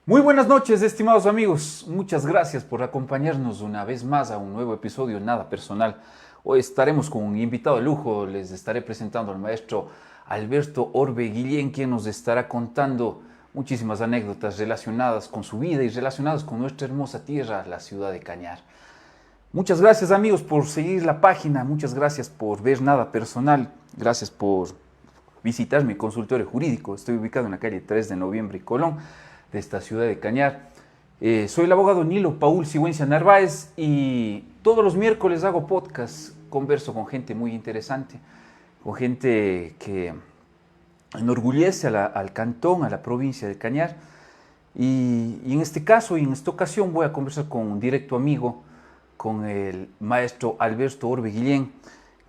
Muy buenas noches, estimados amigos. Muchas gracias por acompañarnos una vez más a un nuevo episodio Nada Personal. Hoy estaremos con un invitado de lujo. Les estaré presentando al maestro Alberto Orbe Guillén, quien nos estará contando muchísimas anécdotas relacionadas con su vida y relacionadas con nuestra hermosa tierra, la ciudad de Cañar. Muchas gracias, amigos, por seguir la página. Muchas gracias por ver Nada Personal. Gracias por visitar mi consultorio jurídico. Estoy ubicado en la calle 3 de Noviembre y Colón, de esta ciudad de Cañar. Soy el abogado Nilo Paul Sigüenza Narváez y todos los miércoles hago podcast, converso con gente muy interesante, con gente que enorgullece al cantón, a la provincia de Cañar. Y en este caso y en esta ocasión voy a conversar con un directo amigo, con el maestro Alberto Orbe Guillén,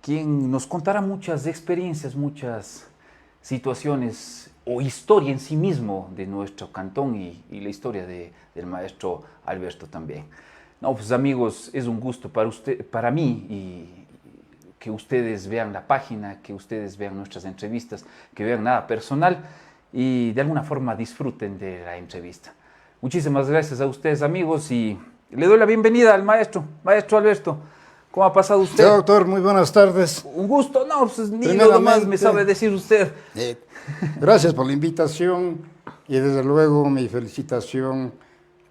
quien nos contará muchas experiencias, muchas situaciones o historia en sí mismo de nuestro cantón y la historia del maestro Alberto también. No, pues amigos, es un gusto para mí y que ustedes vean la página, que ustedes vean nuestras entrevistas, que vean Nada Personal y de alguna forma disfruten de la entrevista. Muchísimas gracias a ustedes, amigos, y le doy la bienvenida al maestro Alberto. ¿Cómo ha pasado usted? Sí, doctor, muy buenas tardes. Un gusto, no, pues ni lo más me sabe decir usted. Gracias por la invitación y desde luego mi felicitación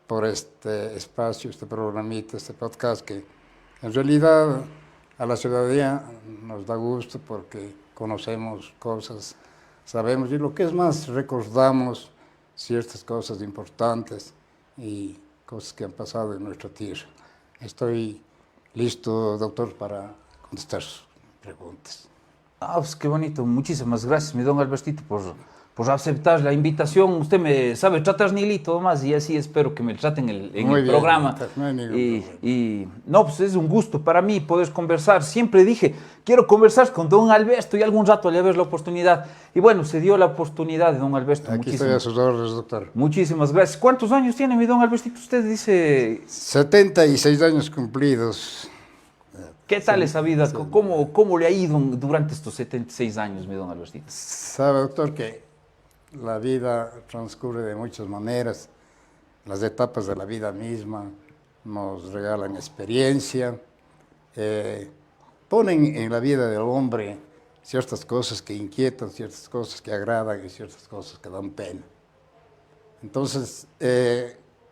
por este espacio, este programita, este podcast que en realidad a la ciudadanía nos da gusto porque conocemos cosas, sabemos y lo que es más, recordamos ciertas cosas importantes y cosas que han pasado en nuestra tierra. Estoy listo, doctor, para contestar sus preguntas. Ah, pues qué bonito. Muchísimas gracias, mi don Albertito, por aceptar la invitación. Usted me sabe tratar Nilito más y así espero que me traten en el programa. No hay ningún problema. Y no, pues es un gusto para mí poder conversar. Siempre dije, quiero conversar con don Alberto y algún rato le ver la oportunidad. Y bueno, se dio la oportunidad de don Alberto. Aquí estoy a sus órdenes, doctor. Muchísimas gracias. ¿Cuántos años tiene mi don Albertito? Usted dice... 76 años cumplidos. ¿Qué tal esa vida? ¿Cómo le ha ido durante estos 76 años, mi don Albertito? Sabe, doctor, que la vida transcurre de muchas maneras. Las etapas de la vida misma nos regalan experiencia, ponen en la vida del hombre ciertas cosas que inquietan, ciertas cosas que agradan y ciertas cosas que dan pena. Entonces,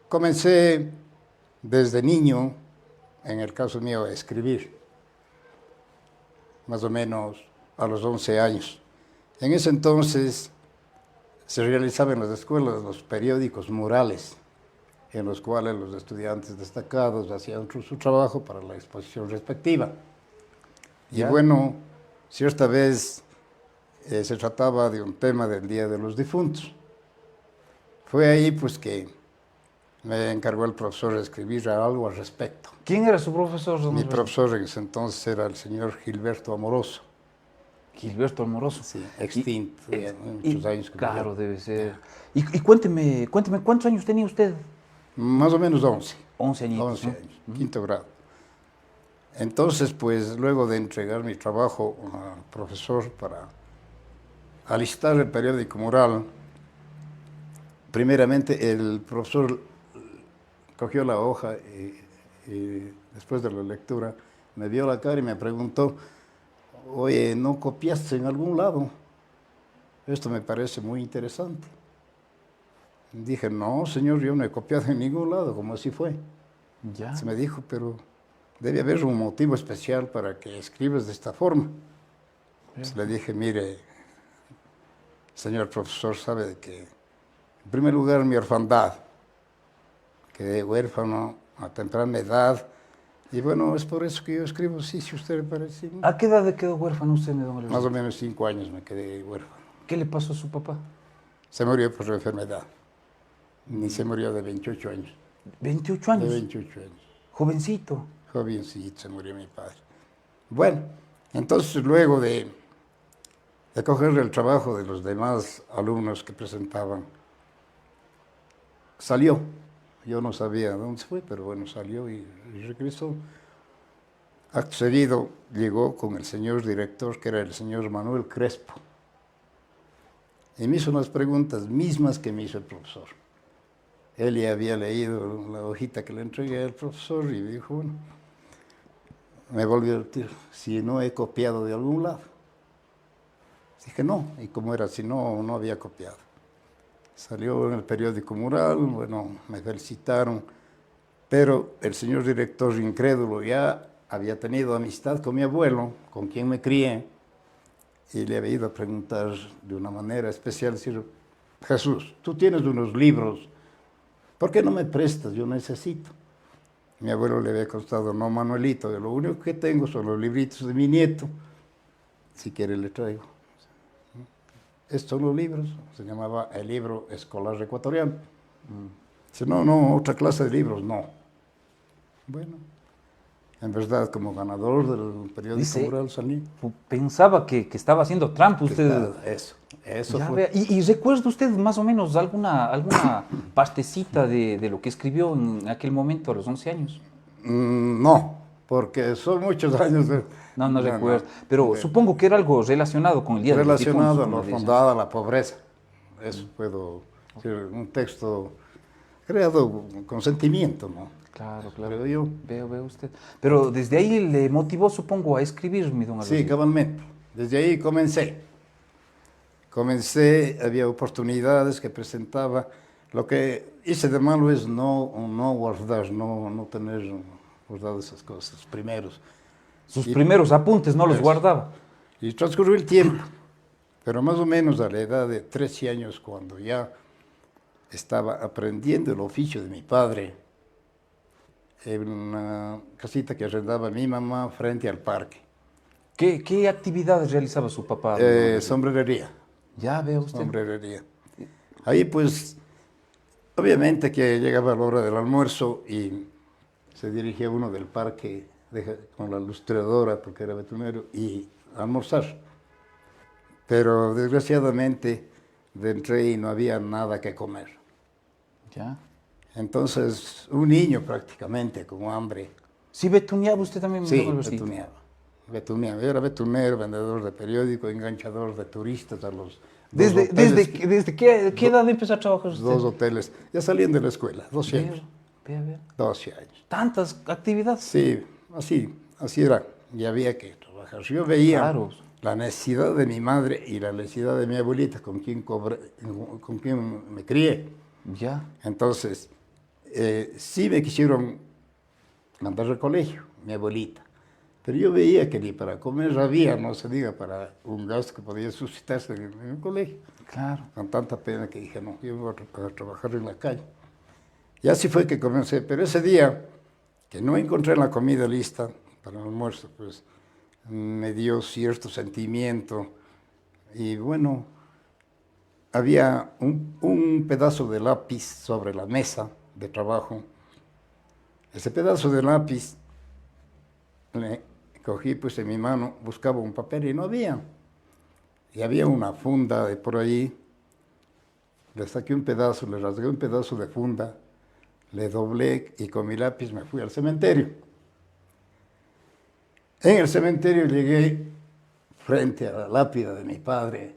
comencé desde niño, en el caso mío, a escribir, más o menos a los 11 años. En ese entonces se realizaban en las escuelas los periódicos murales, en los cuales los estudiantes destacados hacían su trabajo para la exposición respectiva. Y bueno, cierta vez se trataba de un tema del Día de los Difuntos. Fue ahí pues que me encargó el profesor de escribir algo al respecto. ¿Quién era su profesor, don Mi Alberto? profesor en ese entonces era el señor Gilberto Amoroso. Gilberto Amoroso. Sí, extinto, muchos años. Claro, debe ser. Y cuénteme, ¿cuántos años tenía usted? Más o menos 11. 11 añitos. 11 ¿no? años, quinto grado. Entonces, pues, luego de entregar mi trabajo al profesor para alistar el periódico mural, primeramente el profesor cogió la hoja y después de la lectura me vio la cara y me preguntó: oye, ¿no copiaste en algún lado? Esto me parece muy interesante. Dije: no, señor, yo no he copiado en ningún lado, como así fue. Ya. Se me dijo: pero debe haber un motivo especial para que escribas de esta forma. Le dije: mire, señor profesor, sabe de que, en primer lugar, mi orfandad, quedé huérfano a temprana edad, y bueno, es por eso que yo escribo, sí, si usted le parece. ¿A qué edad quedó huérfano usted, mi don Alberto? Más o menos 5 años me quedé huérfano. ¿Qué le pasó a su papá? Se murió por enfermedad. Ni se murió de 28 años. 28 años. De 28 años. Jovencito. Jovencito se murió mi padre. Bueno, entonces luego de coger el trabajo de los demás alumnos que presentaban, salió. Yo no sabía dónde fue, pero bueno, salió y regresó. Acto seguido llegó con el señor director, que era el señor Manuel Crespo, y me hizo unas preguntas mismas que me hizo el profesor. Él ya había leído la hojita que le entregué al profesor y dijo, bueno, me volvió a decir, si no he copiado de algún lado. Dije, no, y como era, si no, no había copiado. Salió en el periódico Mural, bueno, me felicitaron, pero el señor director incrédulo ya había tenido amistad con mi abuelo, con quien me crié, y le había ido a preguntar de una manera especial, decir, Jesús, tú tienes unos libros, ¿por qué no me prestas? Yo necesito. Mi abuelo le había contestado, no, Manuelito, lo único que tengo son los libritos de mi nieto, si quiere le traigo. Estos son los libros, se llamaba el libro escolar ecuatoriano. Dice, no, otra clase de libros, no. Bueno, en verdad, como ganador del periódico Mural salí. Pensaba que estaba haciendo trampa usted. Eso Ya fue. vea. ¿Y recuerda usted más o menos alguna partecita de lo que escribió en aquel momento a los 11 años? No, porque son muchos años de... No recuerdo. Pero supongo que era algo relacionado con el Día de los Difuntos. Relacionado a como la le dicen. orfandad, a la pobreza. Eso puedo decir, un texto creado con sentimiento, ¿no? Claro. Creo yo. Veo usted. Pero desde ahí le motivó, supongo, a escribir, mi don Alberto. Sí, cabalmente. Desde ahí comencé. Había oportunidades que presentaba. Lo que hice de malo es no guardar, no tener guardado esas cosas primeros. Sus primeros apuntes no los guardaba. Y transcurrió el tiempo, pero más o menos a la edad de 13 años, cuando ya estaba aprendiendo el oficio de mi padre, en una casita que arrendaba mi mamá frente al parque. ¿Qué actividades realizaba su papá? Sombrerería. Ya veo usted. Sombrerería. Ahí pues, obviamente que llegaba la hora del almuerzo y se dirigía uno del parque con la lustradora, porque era betunero, y a almorzar. Pero desgraciadamente entré y no había nada que comer. Ya. Entonces, un niño prácticamente con hambre. ¿Sí betuneaba usted también? Sí, don Albertito? betuneaba. Yo era betunero, vendedor de periódico, enganchador de turistas a los ¿Desde qué edad empezó a trabajar usted? 2 hoteles. Ya salían de la escuela, 12 años. Vea. 12 años. Tantas actividades. Sí, así era. Y había que trabajar. Yo veía Claro. la necesidad de mi madre y la necesidad de mi abuelita, con quien me crié. Ya. Entonces, sí me quisieron mandar al colegio, mi abuelita. Pero yo veía que ni para comer había, no se diga para un gasto que podía suscitarse en el colegio. Claro. Con tanta pena que dije, no, yo voy a trabajar en la calle. Y así fue que comencé. Pero ese día, que no encontré la comida lista para el almuerzo, pues me dio cierto sentimiento. Y bueno, había un pedazo de lápiz sobre la mesa de trabajo. Ese pedazo de lápiz le cogí pues en mi mano, buscaba un papel y no había. Y había una funda de por ahí. Le saqué un pedazo, le rasgué un pedazo de funda, le doblé y con mi lápiz me fui al cementerio. En el cementerio llegué frente a la lápida de mi padre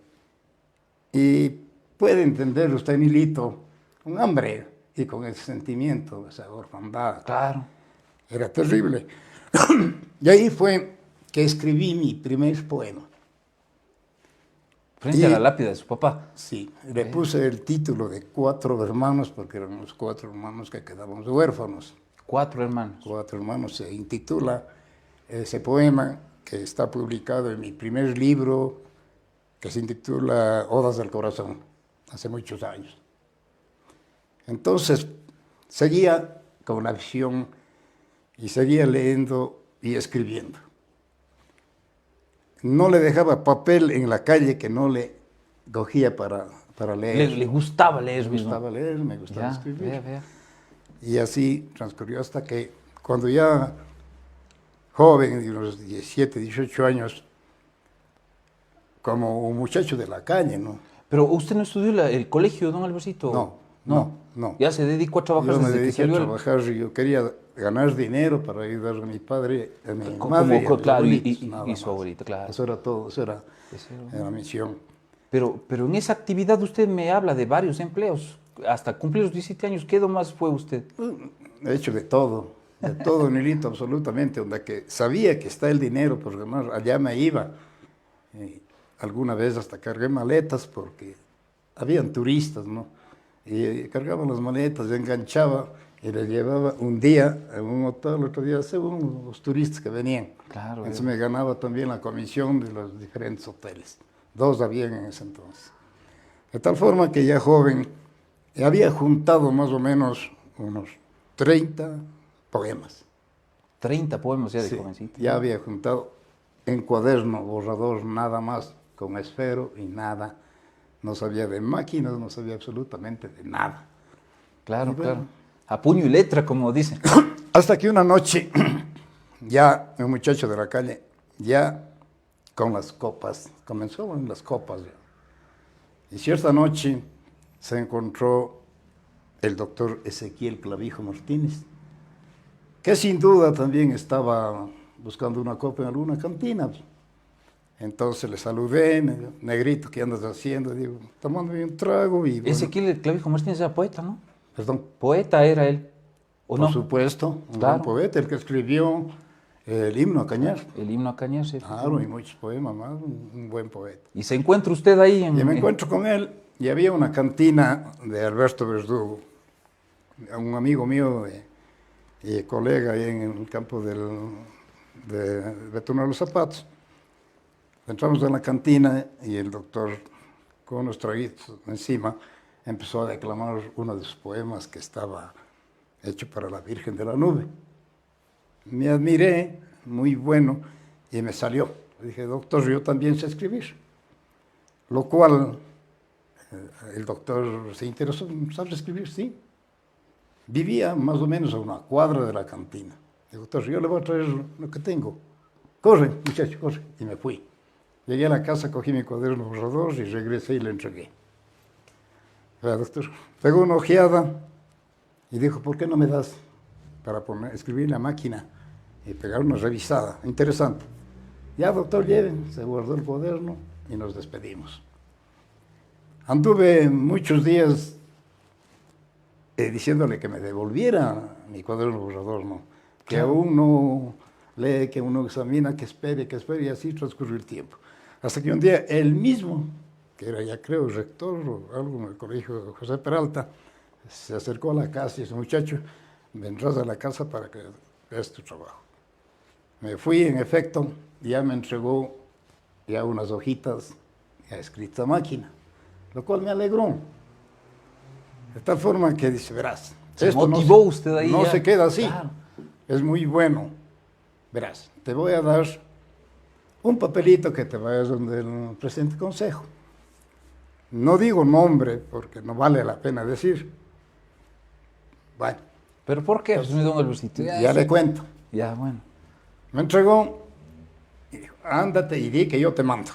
y puede entender usted, Nilito, con hambre y con ese sentimiento, esa orfandad. Claro. Era terrible. Y ahí fue que escribí mi primer poema. Frente a la lápida de su papá. Sí, le puse el título de 4 hermanos, porque eran los 4 hermanos que quedábamos huérfanos. 4 hermanos. 4 hermanos, se intitula ese poema, que está publicado en mi primer libro, que se intitula Odas del Corazón, hace muchos años. Entonces, seguía con la visión y seguía leyendo y escribiendo. No le dejaba papel en la calle que no le cogía para leer. Le gustaba leer, Me gustaba leer, me gustaba escribir. Vea. Y así transcurrió hasta que, cuando ya joven, de unos 17, 18 años, como un muchacho de la calle, ¿no? Pero usted no estudió el colegio, don Albertito. No. Ya se dedicó a trabajar Yo me desde que dediqué a salió. trabajar y yo quería ganar dinero para ayudar a mi padre, a mi madre, Claro, nada y su más. abuelita, claro. Eso era todo, eso era la misión. Pero en esa actividad usted me habla de varios empleos. hasta cumplir los 17 años, ¿qué más fue usted? He hecho de todo, Nilito, absolutamente, donde que sabía que está el dinero, porque además allá me iba. Alguna vez hasta cargué maletas porque habían turistas, ¿no? Y cargaba las maletas, enganchaba y les llevaba un día a un hotel, otro día según los turistas que venían. Claro. Entonces me ganaba también la comisión de los diferentes hoteles. 2 habían en ese entonces. De tal forma que ya joven había juntado más o menos unos 30 poemas. 30 poemas ya de Sí, jovencito. ya había juntado en cuaderno, borrador, nada más, con esfero y nada. No sabía de máquinas, no sabía absolutamente de nada. Claro, Y bueno, claro. A puño y letra, como dicen. hasta que una noche, ya un muchacho de la calle, ya con las copas, comenzó en las copas ya. Y cierta noche se encontró el doctor Ezequiel Clavijo Martínez, que sin duda también estaba buscando una copa en alguna cantina. Entonces le saludé, me dijo, negrito, ¿qué andas haciendo? Digo, tomándome un trago y bueno, Ezequiel Clavijo Martínez era poeta, ¿no? perdón, Poeta era él, ¿o por no? supuesto, un Claro. gran poeta, el que escribió el himno a Cañar. El himno a Cañar, sí. Claro, y muchos poemas más, un buen poeta. Y se encuentra usted ahí en... Y me encuentro con él, y había una cantina de Alberto Verdugo, un amigo mío y colega ahí en el campo de Betuno de los Zapatos. Entramos en la cantina y el doctor, con unos traguitos encima, empezó a declamar uno de sus poemas que estaba hecho para la Virgen de la Nube. Me admiré, muy bueno, y me salió. Dije, doctor, yo también sé escribir. Lo cual, el doctor se interesó, ¿sabes escribir? Sí. Vivía más o menos a una cuadra de la cantina. Digo, doctor, yo le voy a traer lo que tengo. Corre, muchacho, corre. Y me fui. Llegué a la casa, cogí mi cuaderno borrador y regresé y le entregué. El doctor pegó una ojeada y dijo, ¿por qué no me das para escribir en la máquina y pegar una revisada? Interesante. Ya, doctor, lleven. Se guardó el cuaderno y nos despedimos. Anduve muchos días diciéndole que me devolviera mi cuaderno borrador, ¿no? Que Claro. aún no lee, que uno examina, que espere, y así transcurrió el tiempo. Hasta que un día él mismo, que era ya creo rector o algo en el colegio José Peralta, se acercó a la casa y dice, muchacho, vendrás a la casa para que veas tu trabajo. Me fui, en efecto, y ya me entregó ya unas hojitas ya escritas a máquina, lo cual me alegró. De tal forma que dice, verás, Se esto motivó usted ahí no ya. se queda así, Claro. es muy bueno. Verás, te voy a dar un papelito que te vayas donde el presidente del consejo. No digo nombre porque no vale la pena decir. Bueno, ¿Pero por qué, señor don Albercito? ya le cuento. Ya, bueno. Me entregó y dijo, ándate y di que yo te mando.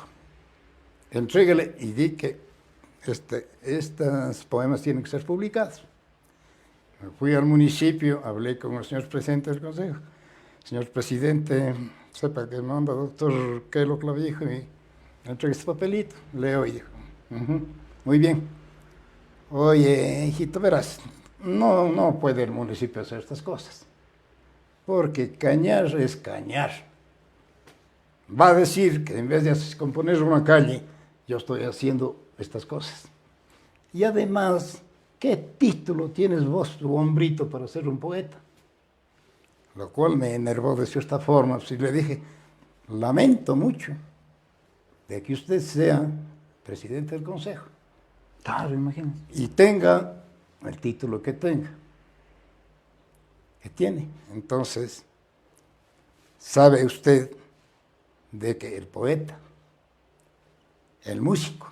Entrégale y di que estos poemas tienen que ser publicados. Me fui al municipio, hablé con el señor presidente del consejo. Señor presidente, sepa que manda doctor Kelo Clavijo y le entregué este papelito. Leo y dijo, muy bien. Oye, hijito, verás, no puede el municipio hacer estas cosas. Porque Cañar es Cañar. Va a decir que en vez de componer una calle, yo estoy haciendo estas cosas. Y además, ¿qué título tienes vos, tu hombrito, para ser un poeta? Lo cual me enervó de cierta forma. Pues, y le dije, lamento mucho de que usted sea presidente del consejo Claro, imagínate. y tenga el título que tenga, que tiene. Entonces, sabe usted de que el poeta, el músico,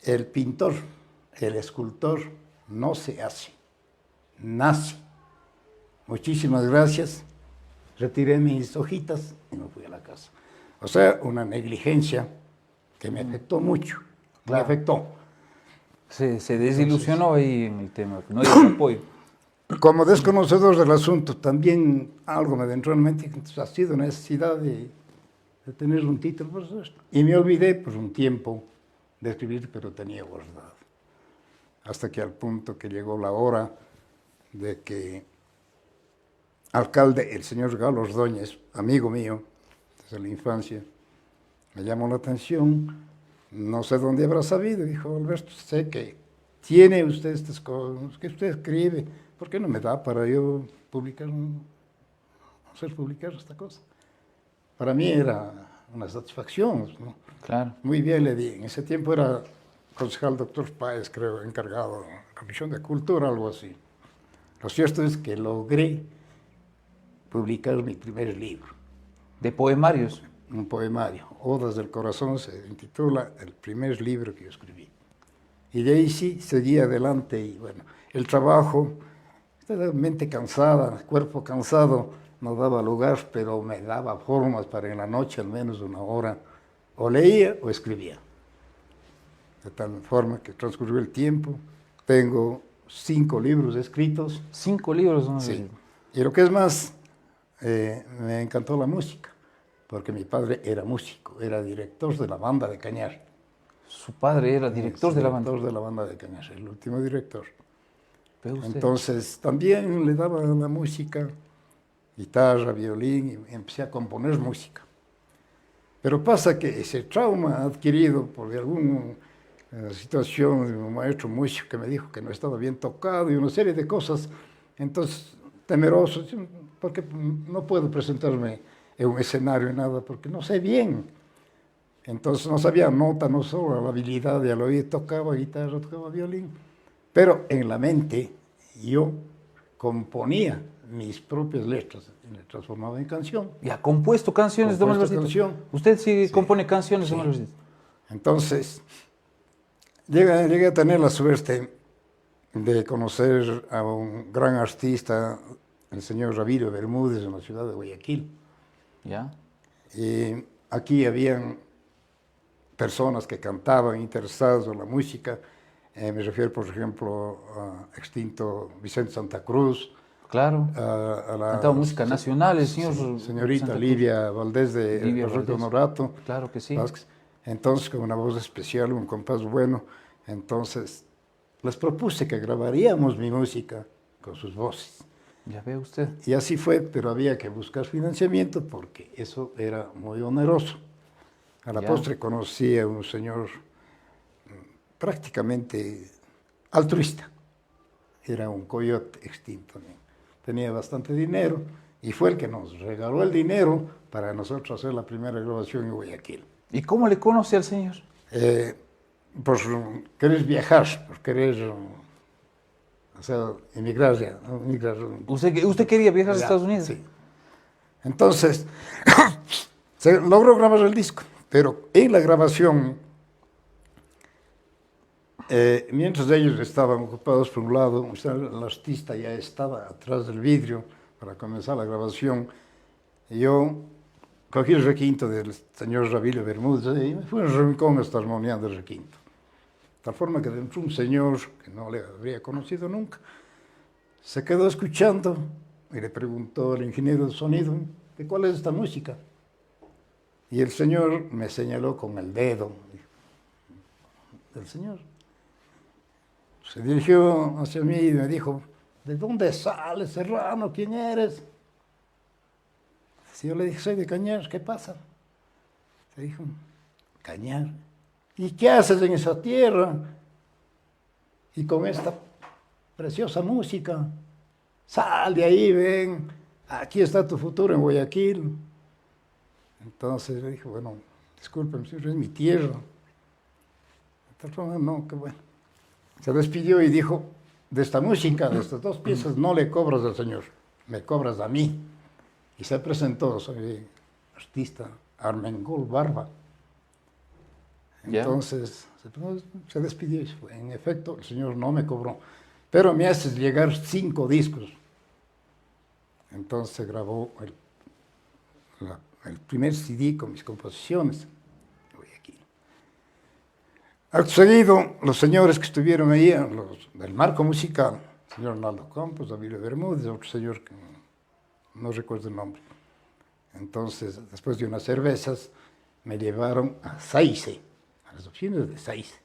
el pintor, el escultor, no se hace, nace. Muchísimas gracias. Retiré mis hojitas y me fui a la casa. O sea, una negligencia que me afectó mucho. Claro. Me afectó. Se desilusionó ahí en el tema, no dio apoyo. Como desconocedor del asunto, también algo me entró en mente que ha sido necesidad de tener un título, por supuesto. Y me olvidé por un tiempo de escribir, pero tenía guardado. hasta que al punto que llegó la hora de que alcalde, el señor Galo Ordóñez, amigo mío desde la infancia, me llamó la atención, no sé dónde habrá sabido, dijo, Alberto, sé que tiene usted estas cosas, que usted escribe, ¿por qué no me da para yo publicar, hacer publicar esta cosa? Para mí era una satisfacción, ¿no? Claro. Muy bien le di, en ese tiempo era concejal doctor Páez, creo, encargado de la Comisión de Cultura, algo así. Lo cierto es que logré publicar mi primer libro. De poemarios. Un poemario, Odas del Corazón, se intitula el primer libro que yo escribí. Y de ahí sí seguí adelante y bueno, el trabajo, mente cansada, cuerpo cansado, no daba lugar, pero me daba formas para en la noche al menos una hora, o leía o escribía. De tal forma que transcurrió el tiempo, tengo 5 libros escritos. 5 libros, ¿no? Sí. Y lo que es más, me encantó la música, porque mi padre era músico, era director de la banda de Cañar. Su padre era director de la banda. Director de la banda de Cañar, el último director. ¿Ve usted? Entonces también le daba la música, guitarra, violín, y empecé a componer música. Pero pasa que ese trauma adquirido por alguna situación de un maestro músico que me dijo que no estaba bien tocado y una serie de cosas, entonces temeroso, porque no puedo presentarme en un escenario y nada, porque no sé bien. Entonces no sabía nota, no solo la habilidad de al oír, tocaba guitarra, tocaba violín, pero en la mente yo componía mis propias letras y las transformaba en canción. ¿Y ha compuesto canciones, don Compuesto Albertito? canción. ¿Usted sí Sí. compone canciones, Sí. don Albertito? Entonces, llegué a tener la suerte de conocer a un gran artista, el señor Ramiro Bermúdez, en la ciudad de Guayaquil. ¿Ya? Y aquí habían personas que cantaban, interesados en la música. Me refiero, por ejemplo, a extinto Vicente Santa Cruz, Claro. a la Cantaba música nacional, el señor señorita Santa Cruz. Livia Valdés de Livia Arroyo Valdés. Honorato. Claro que sí. Vázquez. Entonces, con una voz especial, un compás bueno, entonces les propuse que grabaríamos mi música con sus voces. Ya ve usted. Y así fue, pero había que buscar financiamiento porque eso era muy oneroso. A la Ya. postre conocí a un señor prácticamente altruista. Era un coyote extinto. Tenía bastante dinero y fue el que nos regaló el dinero para nosotros hacer la primera grabación en Guayaquil. ¿Y cómo le conoce al señor? Por querer viajar, por querer, o sea, emigrar ya. Emigrar, ¿Usted quería viajar a ya, Estados Unidos? Sí. Entonces, se logró grabar el disco, pero en la grabación, mientras ellos estaban ocupados por un lado, el artista ya estaba atrás del vidrio para comenzar la grabación, y yo cogí el requinto del señor Ramiro Bermúdez y me fui al rincón hasta armoneando el requinto. De tal forma que dentro un señor que no le habría conocido nunca, se quedó escuchando y le preguntó al ingeniero de sonido, ¿de cuál es esta música? Y el señor me señaló con el dedo. El señor se dirigió hacia mí y me dijo, ¿de dónde sales, Serrano? ¿Quién eres? Si yo le dije, soy de Cañar, ¿qué pasa? Se dijo, Cañar. ¿Y qué haces en esa tierra? Y con esta preciosa música. Sal de ahí, ven. Aquí está tu futuro en Guayaquil. Entonces le dije, bueno, discúlpeme, es mi tierra. De tal forma, no, qué bueno. Se despidió y dijo, de esta música, de estas 2 piezas, no le cobras al señor, me cobras a mí. Y se presentó, soy artista, Armengol Barba. Entonces, se despidió y fue. En efecto, el señor no me cobró. Pero me haces llegar 5 discos. Entonces grabó el primer CD con mis composiciones. Acto seguido, los señores que estuvieron ahí, los del marco musical, el señor Arnaldo Campos, David Bermúdez, otro señor que no recuerdo el nombre. Entonces, después de unas cervezas, me llevaron a Saize, a las oficinas de Saize.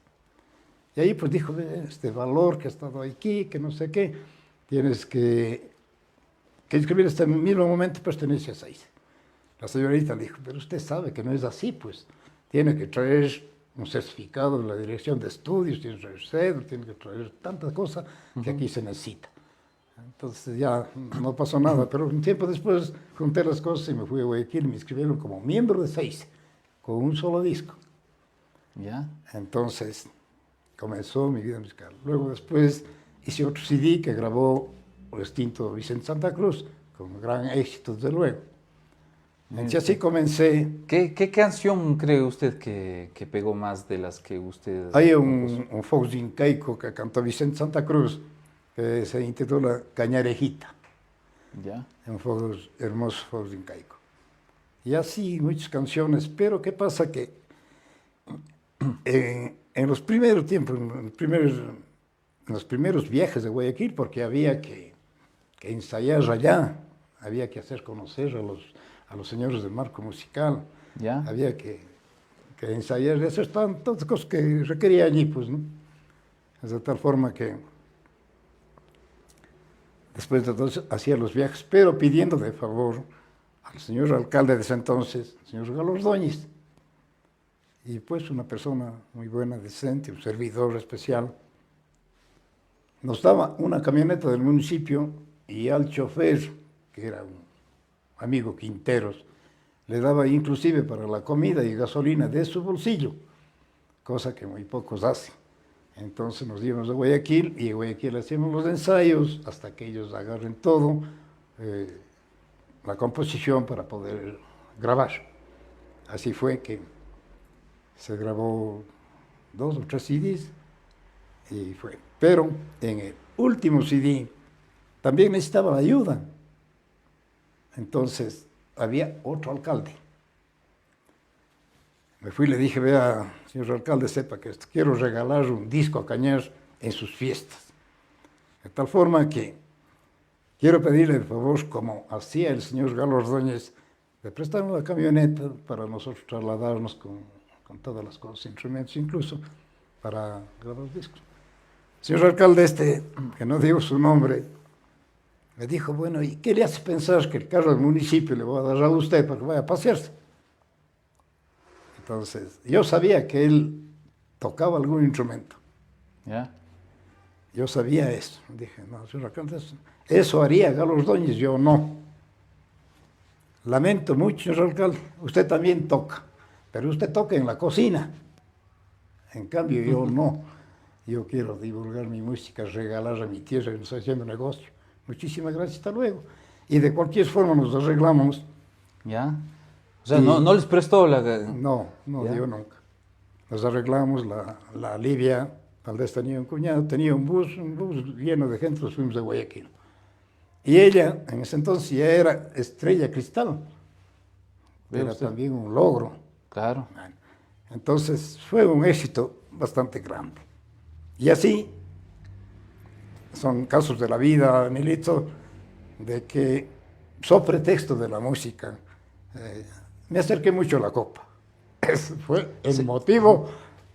Y ahí pues dijo, este valor que ha estado aquí, que no sé qué, tienes que escribir este mismo momento pertenece a Saiz. La señorita le dijo, pero usted sabe que no es así, pues tiene que traer un certificado de la dirección de estudios, tiene que traer cédula, tiene que traer tantas cosas que aquí se necesita. Entonces ya no pasó nada, pero un tiempo después junté las cosas y me fui a Guayaquil y me inscribieron como miembro de Saiz, con un solo disco. ¿Ya? Entonces comenzó mi vida musical. Luego después hice otro CD que grabó el extinto Vicente Santa Cruz, con gran éxito desde luego. Y así comencé. ¿Qué canción cree usted que pegó más de las que usted Hay compuso? un fox incaico que cantó Vicente Santa Cruz, que se intitula Cañarejita. ¿Ya? Un fox, hermoso fox incaico. Y así muchas canciones, pero ¿qué pasa? Que en los primeros tiempos, en los primeros viajes de Guayaquil, porque había que ensayar allá, había que hacer conocer a los señores del marco musical, ¿Ya? había que ensayar y hacer tantas cosas que requería allí, pues, ¿no? De tal forma que después de todo hacía los viajes, pero pidiendo de favor al señor alcalde de ese entonces, el señor Galo Ordóñez, y pues una persona muy buena, decente, un servidor especial, nos daba una camioneta del municipio y al chofer, que era un amigo Quinteros, le daba inclusive para la comida y gasolina de su bolsillo, cosa que muy pocos hacen. Entonces nos íbamos a Guayaquil y en Guayaquil hacíamos los ensayos hasta que ellos agarren todo, la composición para poder grabar. Así fue que se grabó 2 o 3 CDs y fue. Pero en el último CD también necesitaba ayuda. Entonces había otro alcalde. Me fui y le dije, vea, señor alcalde, sepa que quiero regalar un disco a Cañar en sus fiestas. De tal forma que quiero pedirle el favor, como hacía el señor Galo Ordóñez, de prestarnos la camioneta para nosotros trasladarnos con todas las cosas, instrumentos incluso, para grabar discos. Señor alcalde, que no digo su nombre, me dijo, bueno, ¿y qué le hace pensar que el carro del municipio le voy a dar a usted para que vaya a pasearse? Entonces, yo sabía que él tocaba algún instrumento. ¿Ya? Yo sabía eso. Dije, no, señor alcalde, eso haría Galo Ordóñez, yo no. Lamento mucho, señor alcalde, usted también toca, pero usted toca en la cocina. En cambio, yo no. Yo quiero divulgar mi música, regalar a mi tierra, no estoy haciendo negocio. Muchísimas gracias, hasta luego. Y de cualquier forma nos arreglamos. ¿Ya? O sea, no les prestó la... No, ¿Ya? yo nunca. Nos arreglamos, la Livia Valdés tenía un cuñado, tenía un bus lleno de gente, nos fuimos de Guayaquil. Y ella, en ese entonces, ya era estrella cristal. Era también un logro. Claro. Entonces, fue un éxito bastante grande. Y así, son casos de la vida, Nilito, de que, sobre pretexto de la música, me acerqué mucho a la copa. Ese fue el motivo.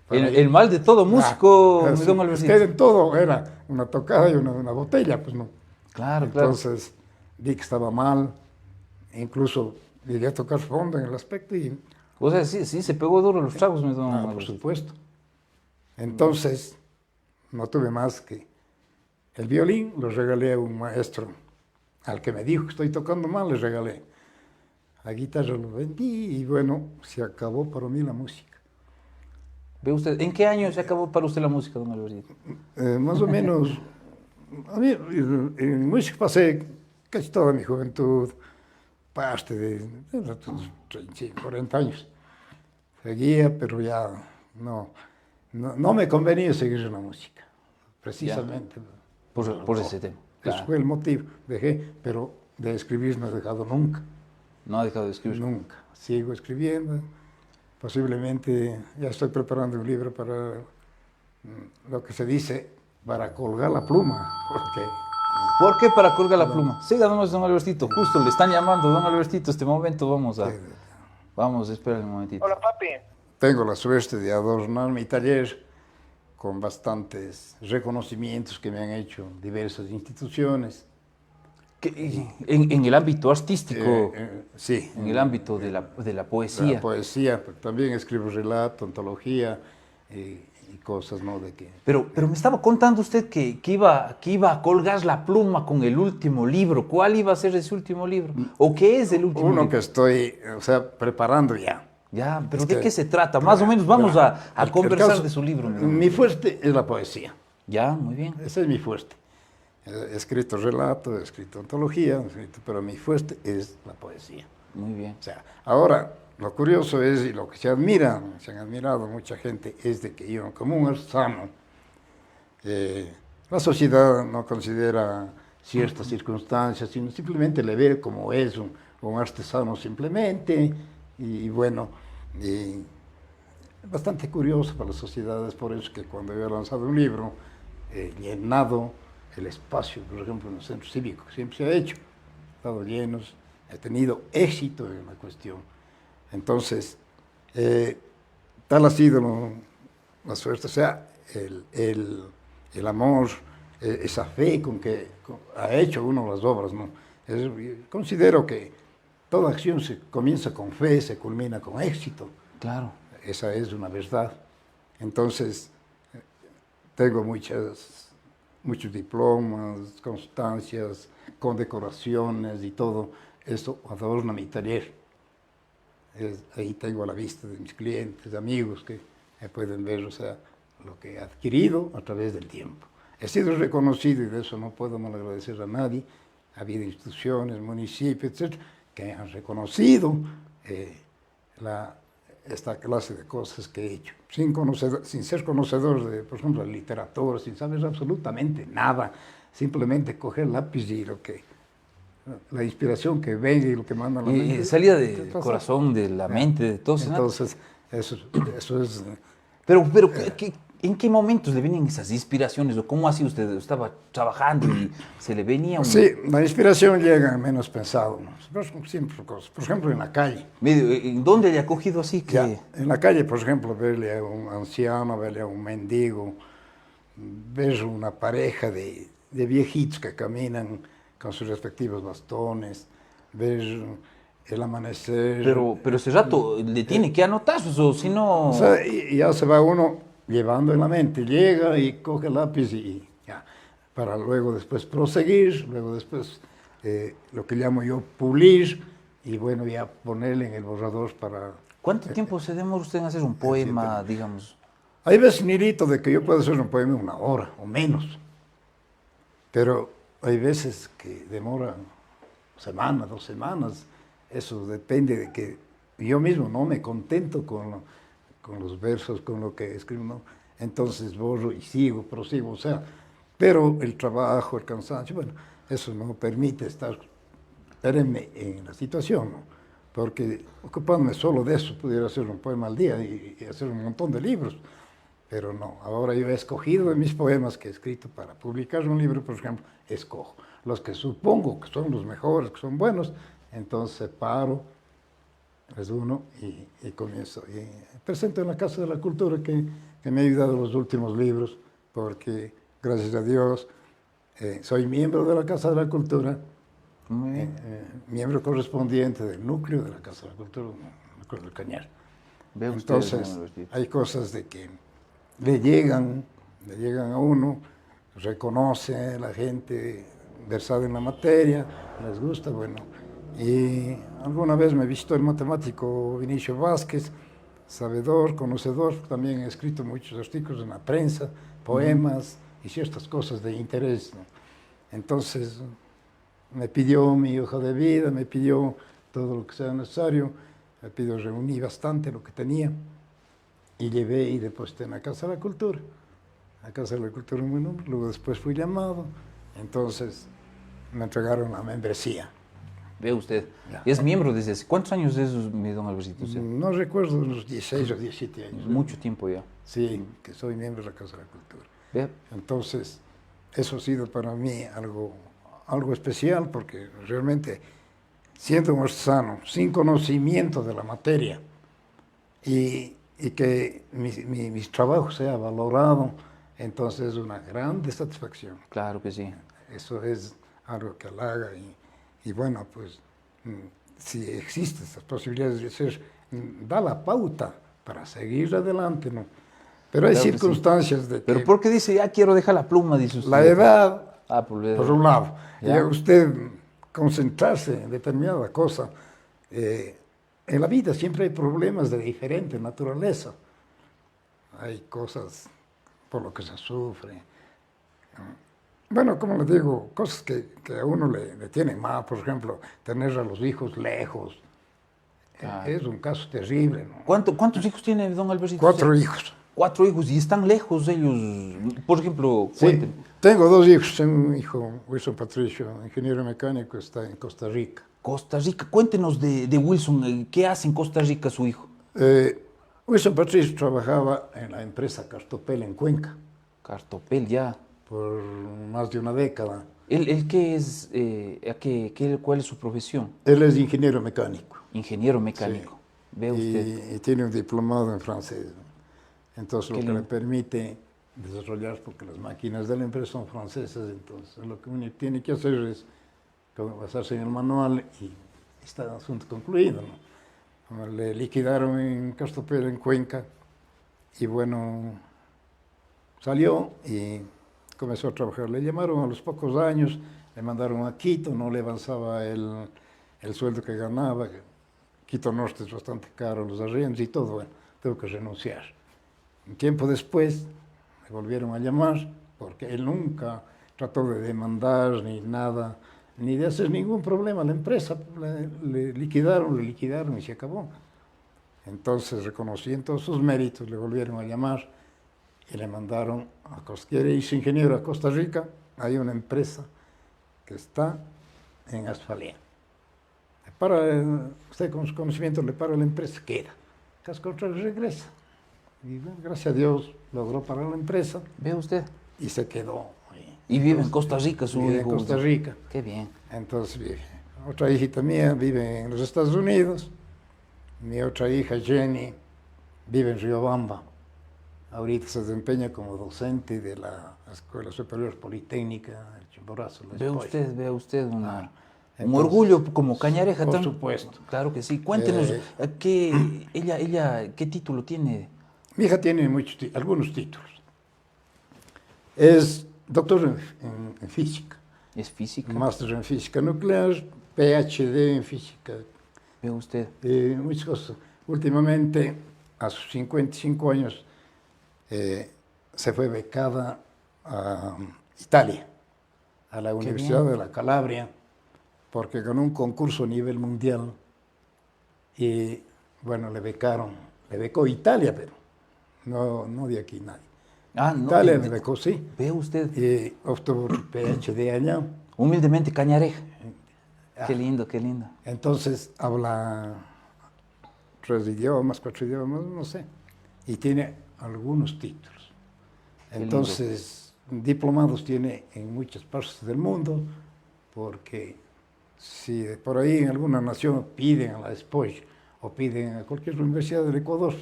El mal de todo músico, don Albertito. Es que en todo era una tocada y una botella, pues no. Claro, claro. Entonces, vi que estaba mal, incluso llegué a tocar fondo en el aspecto y... O sea, sí, se pegó duro los tragos, mi don por Albertito. supuesto. Entonces, no tuve más que el violín, lo regalé a un maestro, al que me dijo que estoy tocando mal, le regalé. La guitarra lo vendí y bueno, se acabó para mí la música. ¿Ve usted? ¿En qué año se acabó para usted la música, don Albertito? Más o menos, a mí en música pasé casi toda mi juventud, parte de 35, 40 años. Seguía, pero ya no me convenía seguir en la música, precisamente. Por ese tema. Eso fue el motivo. Dejé, pero de escribir no he dejado nunca. No ha dejado de escribir. Nunca. Sigo escribiendo. Posiblemente ya estoy preparando un libro para lo que se dice, para colgar la pluma. Porque ¿por qué para colgar la pluma? Siga nomás, don Albertito. Justo le están llamando, don Albertito. Este momento vamos a esperar un momentito. Hola, papi. tengo la suerte de adornar mi taller con bastantes reconocimientos que me han hecho diversas instituciones. En el ámbito artístico, Sí. en el ámbito de la poesía. La poesía, pero también escribo relato, antología y cosas, ¿no? De que, Pero me estaba contando usted que iba a colgar la pluma con el último libro. ¿Cuál iba a ser ese último libro? ¿O qué es el último uno libro? que estoy, o sea, preparando ya. Ya, pero Es ¿de que- qué se trata? Más o menos vamos Bueno, a el conversar caso- de su libro. Mi don. Mi fuerte es la poesía. Ya, muy bien. Ese es mi fuerte. He escrito relato, he escrito antología, pero mi fuerte es la poesía. Muy bien. O sea, ahora, lo curioso es, y lo que se han admirado mucha gente, es de que yo, como un artesano, la sociedad no considera ciertas circunstancias, sino simplemente le ve como es un artesano simplemente, y bueno, y bastante curioso para las sociedades, por eso que cuando yo he lanzado un libro, he llenado el espacio, por ejemplo, en el centro cívico, que siempre se ha hecho, he estado llenos, he tenido éxito en la cuestión. Entonces, tal ha sido la suerte, o sea, el amor, esa fe con que ha hecho uno las obras, ¿no? Yo considero que toda acción se comienza con fe, se culmina con éxito. Claro. Esa es una verdad. Entonces, tengo muchos diplomas, constancias, condecoraciones y todo. Eso adorna mi taller. Ahí tengo a la vista de mis clientes, amigos que me pueden ver, o sea, lo que he adquirido a través del tiempo. He sido reconocido, y de eso no puedo mal agradecer a nadie. Ha habido instituciones, municipios, etcétera, que han reconocido esta clase de cosas que he hecho, sin ser conocedor de, por ejemplo, la literatura, sin saber absolutamente nada, simplemente coger lápiz y la inspiración que venga y lo que manda la mente. Salía del corazón, de la mente, de todo. Entonces, eso es... Pero ¿en qué momentos le venían esas inspiraciones? ¿O cómo así usted estaba trabajando y se le venía un... Sí, la inspiración llega menos pensado, ¿no? Siempre cosas. Por ejemplo, en la calle. ¿En dónde le ha cogido así que...? Ya, en la calle, por ejemplo, verle a un anciano, verle a un mendigo, ver una pareja de viejitos que caminan con sus respectivos bastones, ver el amanecer. Pero ese rato le tiene que anotar, o si no... O sea, y ya se va uno llevando en la mente, llega y coge el lápiz y ya, para luego después proseguir, luego después lo que llamo yo pulir, y bueno, ya ponerle en el borrador para... ¿Cuánto tiempo se demora usted en hacer un poema, digamos? Hay veces, Nirito, de que yo puedo hacer un poema en 1 hora o menos, pero hay veces que demora semana, 2 semanas. Eso depende de que yo mismo no me contento con los versos, con lo que escribo, ¿no? Entonces borro y sigo, prosigo, o sea, pero el trabajo, el cansancio, bueno, eso no permite estar perenne en la situación, ¿no? Porque ocupándome solo de eso pudiera hacer un poema al día y hacer un montón de libros, pero no. Ahora yo he escogido de mis poemas que he escrito para publicar un libro, por ejemplo, escojo los que supongo que son los mejores, que son buenos, entonces paro, les uno y comienzo. Y presento en la Casa de la Cultura que me ha ayudado los últimos libros, porque gracias a Dios soy miembro de la Casa de la Cultura, miembro correspondiente del núcleo de la Casa de la Cultura, el núcleo del Cañar. Entonces, hay cosas de que le llegan a uno, reconoce la gente versada en la materia, les gusta, bueno. Y alguna vez me visitó el matemático Vinicio Vázquez, sabedor, conocedor, también he escrito muchos artículos en la prensa, poemas y ciertas cosas de interés, ¿no? Entonces me pidió mi hoja de vida, me pidió todo lo que sea necesario, me pidió, reuní bastante lo que tenía y llevé y deposité en la Casa de la Cultura. La Casa de la Cultura en mi nombre, luego después fui llamado, entonces me entregaron la membresía. Ve usted, Ya. es miembro desde hace... ¿Cuántos años de esos, mi don Albertito? Usted? No recuerdo, unos 16 o 17 años. Mucho tiempo ya. Sí, que soy miembro de la Casa de la Cultura. Ve, Entonces, eso ha sido para mí algo especial, porque realmente, siendo un artesano, sin conocimiento de la materia, y y que mis trabajos sea valorado, entonces es una grande satisfacción. Claro que sí. Eso es algo que halaga y bueno, pues si existen estas posibilidades de ser, da la pauta para seguir adelante, ¿no? Pero hay Claro que sí. circunstancias de Pero que ¿por qué dice, ya quiero dejar la pluma, dice usted? la edad, Ah, por la edad. por un lado, y ¿Ya? a usted concentrarse en determinada cosa, en la vida siempre hay problemas de diferente naturaleza. Hay cosas por lo que se sufre. Bueno, como le digo, cosas que a uno le tienen mal, por ejemplo, tener a los hijos lejos. Claro. Es un caso terrible, ¿no? ¿Cuántos hijos tiene don Albertito? 4 hijos. 4 hijos, y están lejos ellos. Por ejemplo, Sí, cuéntenme. tengo 2 hijos. Tengo un hijo, Wilson Patricio, ingeniero mecánico, está en Costa Rica. Costa Rica, cuéntenos de Wilson, ¿qué hace en Costa Rica su hijo? Wilson Patricio trabajaba en la empresa Cartopel en Cuenca Cartopel, ya. por más de una década. ¿Él qué es, cuál es su profesión? Él es ingeniero mecánico. Ingeniero mecánico. Ve usted. Y tiene un diplomado en francés, ¿no? Entonces, Qué lo que lindo. le permite desarrollar, porque las máquinas de la empresa son francesas, entonces lo que uno tiene que hacer es basarse en el manual y está el asunto concluido, ¿no? Le liquidaron en Cartopel, en Cuenca, y bueno, salió y comenzó a trabajar. Le llamaron a los pocos años, le mandaron a Quito, no le avanzaba el sueldo que ganaba. Quito Norte es bastante caro, los arriendos y todo, bueno, tuvo que renunciar. Un tiempo después me volvieron a llamar, porque él nunca trató de demandar ni nada, ni de hacer ningún problema a la empresa. Le liquidaron y se acabó. Entonces, reconociendo todos sus méritos, le volvieron a llamar y le mandaron a quiere irse ingeniero a Costa Rica. Hay una empresa que está en Asfalía. Usted con sus conocimientos le para la empresa, queda. Caso contrario, regresa. Y bueno, gracias a Dios logró parar la empresa Ve usted. y se quedó. Y vive en Costa Rica su hijo. Vive en Costa Rica. Qué bien. Entonces vive. Otra hijita mía vive en los Estados Unidos. Mi otra hija, Jenny, vive en Riobamba. Ahorita se desempeña como docente de la Escuela Superior Politécnica, el Chimborazo. Ve usted un entonces, orgullo como Cañareja. por supuesto. Claro que sí. Cuéntenos, ¿qué título tiene? Mi hija tiene algunos títulos. Es doctor en física. ¿Es física? Máster en física nuclear, PhD en física. Ve usted. Muchas cosas. Últimamente, a sus 55 años, se fue becada a Italia, a la Universidad de la Calabria, porque ganó un concurso a nivel mundial y, bueno, le becó Italia, pero no de aquí nadie. Ah, no. Italia le becó, sí. Ve usted. Y obtuvo el PhD allá. Humildemente, Cañareja. Qué lindo, qué lindo. Entonces, habla 3 idiomas, 4 idiomas, no sé, y tiene algunos títulos. Entonces, diplomados tiene en muchas partes del mundo, porque si por ahí en alguna nación piden a la SPOY o piden a cualquier universidad del Ecuador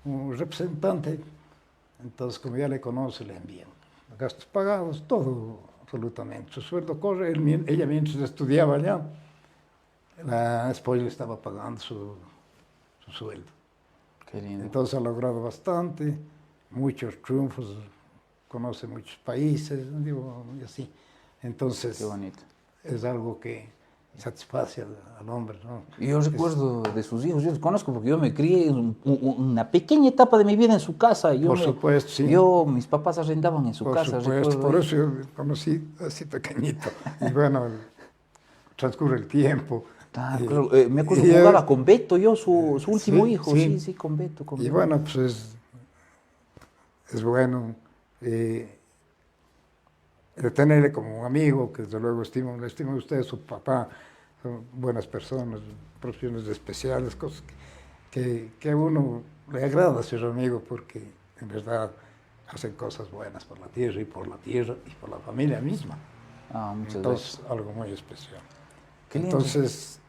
un representante, entonces como ya le conoce, le envían gastos pagados, todo absolutamente. Su sueldo corre, ella mientras estudiaba allá, la SPOY le estaba pagando su sueldo. Qué lindo. Entonces ha logrado bastante, muchos triunfos, conoce muchos países, digo, y así. Entonces, qué bonito. Es algo que satisface al hombre, ¿no? Yo recuerdo de sus hijos, yo los conozco porque yo me crié una pequeña etapa de mi vida en su casa. Por supuesto, sí. Mis papás arrendaban en su casa. Por supuesto, por eso yo conocí así pequeñito. Y bueno, transcurre el tiempo. Claro, me acuerdo que jugaba con Beto, su último hijo, sí, con Beto. Y bueno, pues es bueno de tenerle como un amigo, que desde luego le estimo a usted, su papá, son buenas personas, profesiones especiales, cosas que a uno le agrada ser amigo, porque en verdad hacen cosas buenas por la tierra y por la familia misma. Muchas Entonces, gracias. algo muy especial. Qué lindo. Entonces,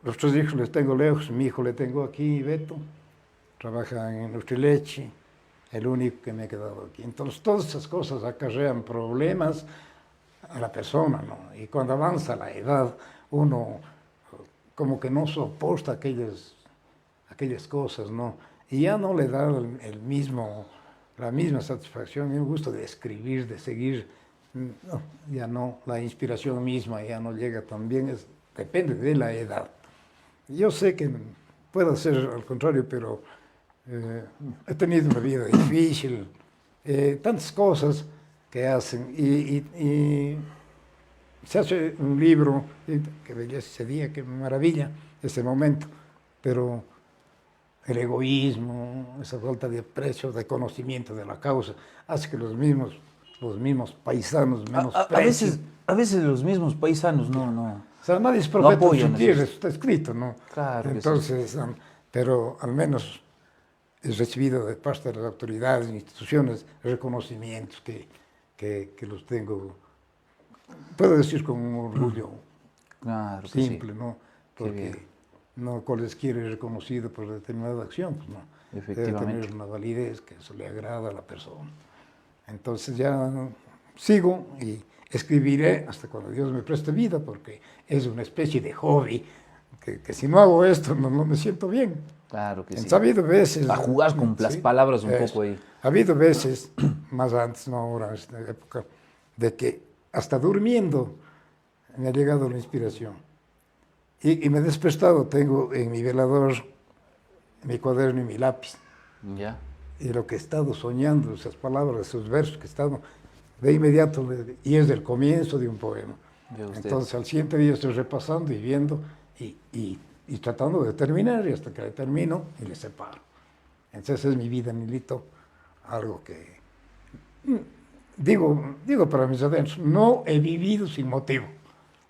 los 3 hijos les tengo lejos, mi hijo le tengo aquí, Beto, trabaja en Nutrileche, el único que me ha quedado aquí. Entonces, todas esas cosas acarrean problemas a la persona, ¿no? Y cuando avanza la edad, uno como que no soporta aquellas cosas, ¿no? Y ya no le da la misma satisfacción y el gusto de escribir, de seguir, no, ya no, la inspiración misma ya no llega tan bien, depende de la edad. Yo sé que puedo ser al contrario, pero he tenido una vida difícil, tantas cosas que hacen, y se hace un libro, qué belleza ese día, qué maravilla ese momento, pero el egoísmo, esa falta de aprecio, de conocimiento de la causa, hace que los mismos paisanos menosprecien. A veces los mismos paisanos no. O sea, nadie es profeta en apoyan su tierra, eso está escrito, ¿no? Claro que Entonces, pero al menos he recibido de parte de las autoridades, instituciones, reconocimientos que los tengo, puedo decir con un orgullo Claro que simple, sí. ¿no? Qué bien. Porque no cualquiera es reconocido por determinada acción, pues no. Debe Efectivamente. tener una validez que eso le agrada a la persona. Entonces ya sigo y escribiré hasta cuando Dios me preste vida, porque es una especie de hobby, que si no hago esto no me siento bien. Claro que sí. Ha habido veces... A jugar con las sí, palabras un eso. poco ahí. Ha habido veces, más antes, no ahora, en esta época, de que hasta durmiendo me ha llegado la inspiración. Y me he despertado, tengo en mi velador mi cuaderno y mi lápiz. Ya. Y lo que he estado soñando, esas palabras, esos versos que he estado, de inmediato, y es del comienzo de un poema. Entonces al siguiente día estoy repasando y viendo y tratando de terminar, y hasta que le termino y le separo. Entonces es mi vida, Nilito, algo que digo para mis adentros, no he vivido sin motivo.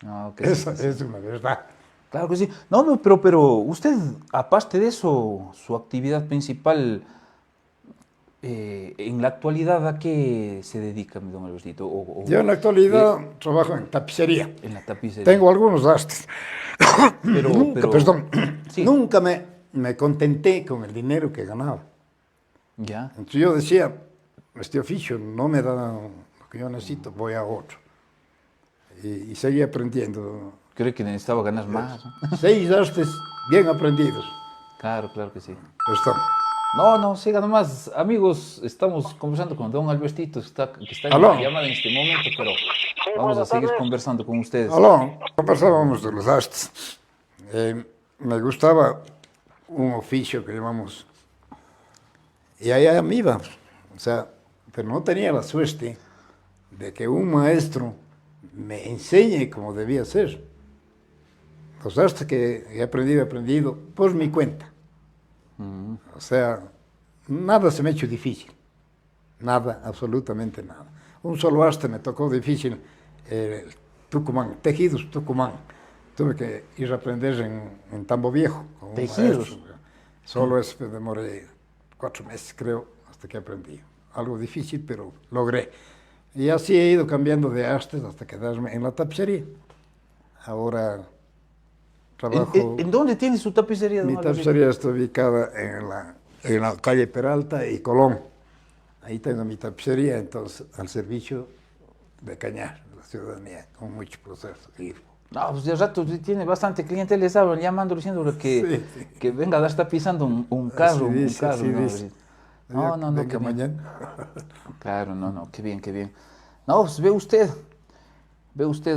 No, Esa es una verdad. Claro que sí. No, pero usted, aparte de eso, su actividad principal, en la actualidad, ¿a qué se dedica, mi don Albertito? Yo en la actualidad trabajo en tapicería. En la tapicería. Tengo algunos astres. Sí. Nunca me contenté con el dinero que ganaba. Ya. Entonces yo decía, este oficio no me da lo que yo necesito, voy a otro. Y seguí aprendiendo. Creo que necesitaba ganar más, ¿no? 6 astres bien aprendidos. Claro que sí. Están. No, siga nomás. Amigos, estamos conversando con don Albertito, que está en Aló. la llamada en este momento, pero vamos a seguir conversando con ustedes. Aló, conversábamos de los astres. Me gustaba un oficio que llamamos, y allá me iba, o sea, pero no tenía la suerte de que un maestro me enseñe como debía ser. Los astres que he aprendido por mi cuenta. O sea, nada se me ha hecho difícil. Nada, absolutamente nada. Un solo astre me tocó difícil, Tucumán, tejidos Tucumán. Tuve que ir a aprender en Tambo Viejo. Con un ¿Tejidos? maestro. Solo eso me demoré 4 meses, creo, hasta que aprendí. Algo difícil, pero logré. Y así he ido cambiando de astres hasta quedarme en la tapicería. Ahora trabajo... ¿En dónde tiene su tapicería, don Mi Albertito? tapicería está ubicada en la calle Peralta y Colón. Ahí tengo mi tapicería, entonces, al servicio de Cañar, de la ciudadanía, con mucho proceso. No, pues de rato tiene bastante cliente, les estaban llamando diciéndole que venga a estar pisando un carro, Así dice, un carro. así ¿No? dice. No, Venga qué bien. mañana. Claro, no, qué bien. No, pues ve usted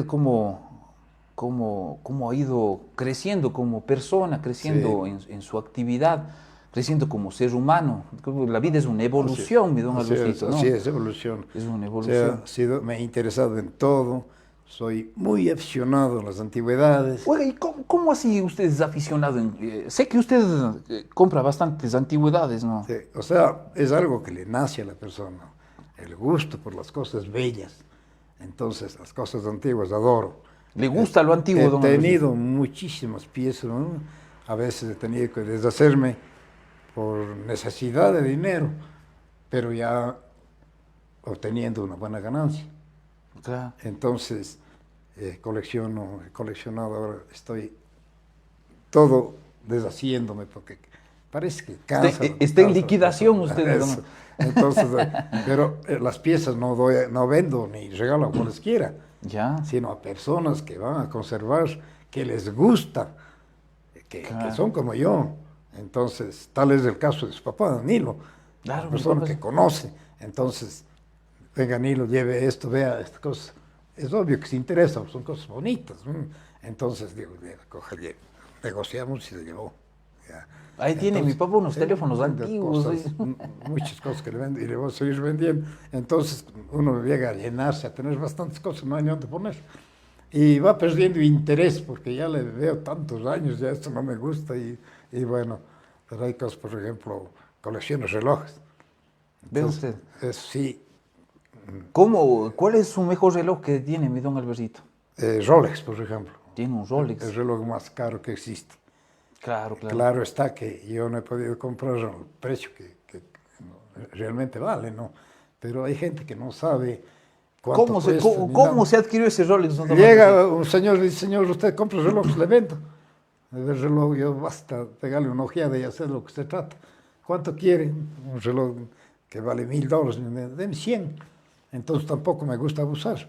cómo ha ido creciendo como persona, creciendo en su actividad, creciendo como ser humano. La vida es una evolución, mi don Albertito, ¿no? Así es, evolución. Es una O sea, evolución. me he interesado en todo, soy muy aficionado a las antigüedades. Oiga, ¿y cómo así usted es aficionado? Sé que usted compra bastantes antigüedades, ¿no? Sí, o sea, es algo que le nace a la persona, el gusto por las cosas bellas. Entonces, las cosas antiguas adoro. ¿Le gusta lo antiguo, don He Albertito? tenido muchísimas piezas, ¿no? A veces he tenido que deshacerme por necesidad de dinero, pero ya obteniendo una buena ganancia. Claro. Entonces, he coleccionado, ahora estoy todo deshaciéndome porque parece que cansa. Está en liquidación usted. Eso. Entonces, pero las piezas no vendo ni regalo a cualquiera, Ya. sino a personas que van a conservar, que les gusta, que son como yo. Entonces, tal es el caso de su papá, Danilo, Claro, una persona que conoce. Entonces, venga Danilo, lleve esto, vea estas cosas. Es obvio que se interesa, son cosas bonitas. Entonces, digo, coge, negociamos y se llevó. Ya. Ahí tiene mi papá unos teléfonos antiguos. Muchas cosas que le vendo y le voy a seguir vendiendo. Entonces uno llega a llenarse, a tener bastantes cosas, no hay ni dónde poner. Y va perdiendo interés porque ya le veo tantos años, ya esto no me gusta y bueno, pero hay cosas, por ejemplo, colecciono relojes. ¿Ve usted? Sí. ¿Cuál es su mejor reloj que tiene, mi don Albertito? Rolex, por ejemplo. Tiene un Rolex. El reloj más caro que existe. Claro. Claro está que yo no he podido comprar el precio que realmente vale, ¿no? Pero hay gente que no sabe cuánto cuesta. ¿Cómo se adquirió ese Rolex? Llega un señor y dice, señor, usted compra relojes, le vendo. El reloj, yo basta pegarle una ojeada y hacer lo que se trata. ¿Cuánto quiere? Un reloj que vale $1000, denme 100. Entonces tampoco me gusta abusar.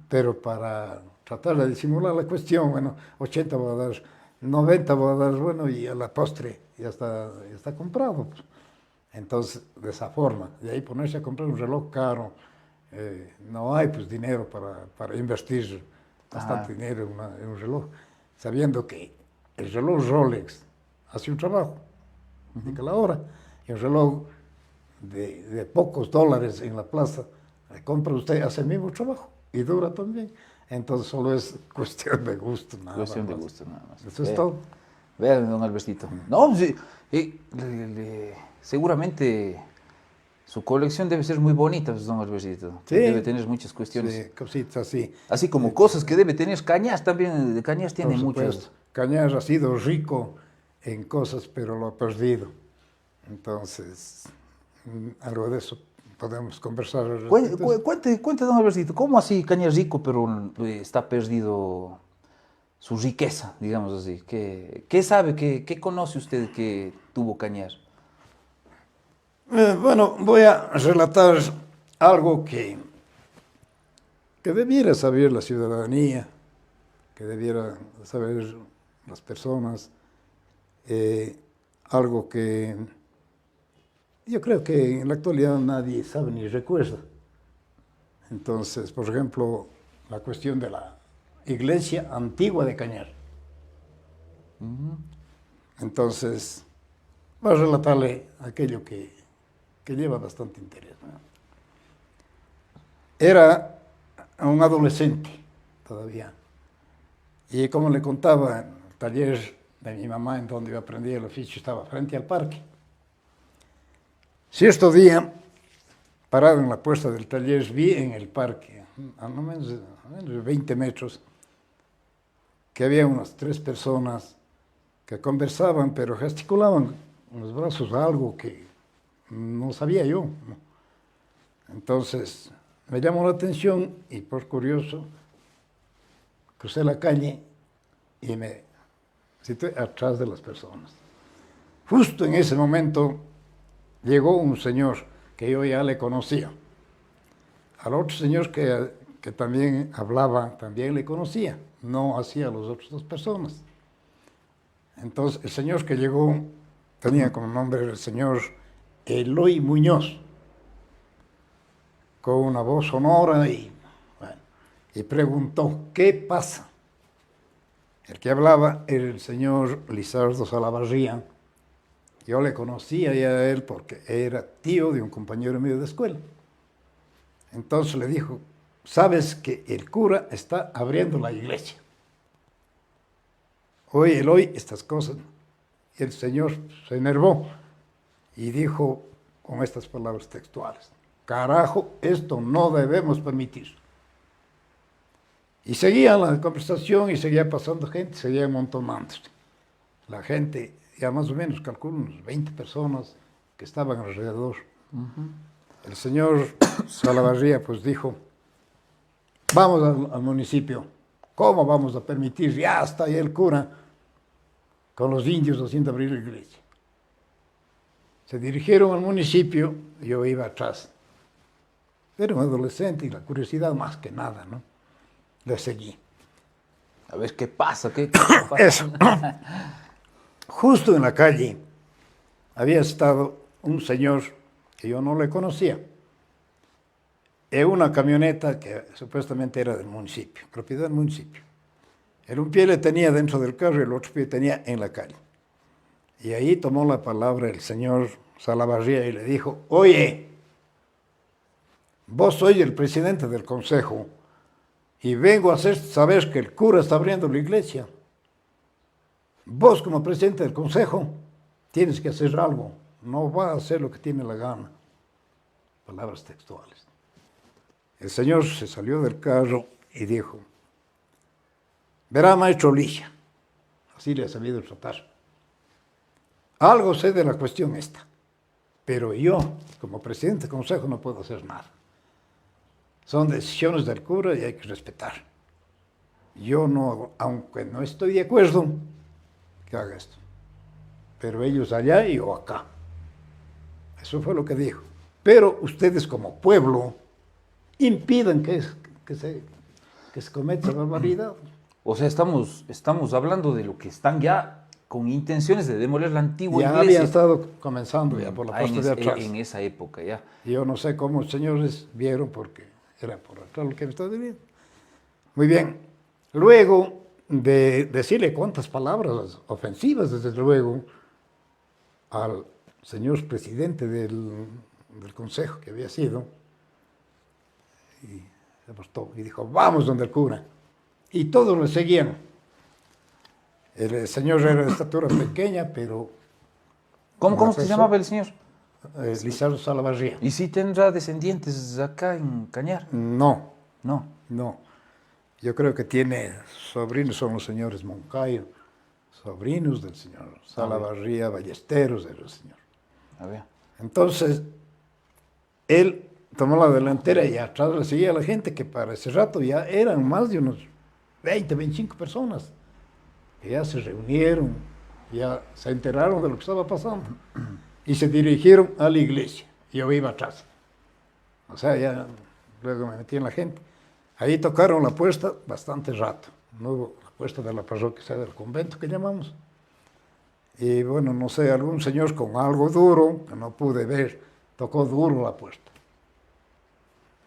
Pero para tratar de disimular la cuestión, bueno, 80 voy a dar, 90 voy a dar, bueno, y a la postre ya está comprado. Pues. Entonces, de esa forma, de ahí ponerse a comprar un reloj caro, no hay pues dinero para invertir bastante dinero en un reloj, sabiendo que el reloj Rolex hace un trabajo, indica la hora, y un reloj de pocos dólares en la plaza, compra usted, hace el mismo trabajo y dura también. Entonces solo es cuestión de gusto, nada más. Cuestión de gusto, nada más. Eso es todo. Vean, don Albertito. No, sí, seguramente su colección debe ser muy bonita, pues, don Albertito. Sí. Debe tener muchas cuestiones. Sí, cositas así. Así como cosas que debe tener Cañas también. De Cañas tiene Por muchas. supuesto. Cañar ha sido rico en cosas, pero lo ha perdido. Entonces, algo de eso podemos conversar. Cuente, don Albertito, ¿cómo así Cañas rico, pero está perdido su riqueza, digamos así? ¿Qué sabe, qué conoce usted que tuvo Cañas? Bueno, voy a relatar algo que debiera saber la ciudadanía, que debiera saber las personas, algo que yo creo que en la actualidad nadie sabe ni recuerda. Entonces, por ejemplo, la cuestión de la iglesia antigua de Cañar. Entonces, voy a relatarle aquello que lleva bastante interés, ¿no? Era un adolescente todavía. Y como le contaba, el taller de mi mamá, en donde yo aprendí el oficio, estaba frente al parque. Cierto día, parado en la puerta del taller, vi en el parque, a no menos de 20 metros, que había unas 3 personas que conversaban, pero gesticulaban con los brazos algo que no sabía yo, ¿no? Entonces, me llamó la atención y por curioso, crucé la calle y me situé atrás de las personas. Justo en ese momento llegó un señor que yo ya le conocía. Al otro señor que también hablaba, también le conocía, no hacía a las otras 2 personas. Entonces, el señor que llegó tenía como nombre el señor Eloy Muñoz, con una voz sonora y preguntó, ¿qué pasa? El que hablaba era el señor Lizardo Salavarría. Yo le conocía ya a él porque era tío de un compañero mío de escuela. Entonces le dijo, ¿sabes que el cura está abriendo la iglesia? Oye, Eloy, estas cosas. Y el señor se enervó y dijo con estas palabras textuales, carajo, esto no debemos permitir. Y seguía la conversación y seguía pasando gente, seguía amontonándose. La gente, ya más o menos, calculo unos 20 personas que estaban alrededor. El señor Salavarría pues dijo, vamos al municipio. ¿Cómo vamos a permitir? Ya está ahí el cura. con los indios haciendo abrir la iglesia. Se dirigieron al municipio, yo iba atrás. Era un adolescente y la curiosidad más que nada, ¿no? Le seguí. A ver qué pasa, qué pasa. Eso. Justo en la calle había estado un señor que yo no le conocía, en una camioneta que supuestamente era del municipio, propiedad del municipio. El un pie le tenía dentro del carro y el otro pie tenía en la calle. Y ahí tomó la palabra el señor Salavarría y le dijo: oye, vos sois el presidente del consejo y vengo a hacer saber que el cura está abriendo la iglesia. Vos como presidente del consejo tienes que hacer algo, no va a hacer lo que tiene la gana. Palabras textuales. El señor se salió del carro y dijo: verá, maestro Ligia, así le ha sabido tratar. Algo sé de la cuestión esta, pero yo, como presidente del consejo, no puedo hacer nada. Son decisiones del cura y hay que respetar. Yo no, aunque no estoy de acuerdo, que haga esto. Pero ellos allá y yo acá. Eso fue lo que dijo. Pero ustedes como pueblo impidan que se cometa barbaridad. O sea, estamos hablando de lo que están ya con intenciones de demoler la antigua ya iglesia. había estado comenzando ya por la parte de atrás. En esa época ya. Yo no sé cómo los señores vieron porque era por atrás lo que me estaba diciendo. Muy bien. Luego de decirle cuantas palabras ofensivas, desde luego, al señor presidente del consejo que había sido, y se apostó y dijo: vamos donde el cura. Y todos le seguían. El señor era de estatura pequeña, pero... ¿Cómo se llamaba el señor? Lizardo Salavarría. ¿Y si tendrá descendientes acá en Cañar? No, No. no. Yo creo que tiene sobrinos, son los señores Moncayo, sobrinos del señor Salavarría, ballesteros del señor. A ver. Entonces, él tomó la delantera y atrás le seguía la gente, que para ese rato ya eran más de unos 20, 25 personas, que ya se reunieron, ya se enteraron de lo que estaba pasando y se dirigieron a la iglesia. Yo iba atrás. O sea, ya luego me metí en la gente. Ahí tocaron la puerta bastante rato. No hubo la puerta de la parroquia, o sea, del convento que llamamos. Y bueno, no sé, algún señor con algo duro, que no pude ver, tocó duro la puerta.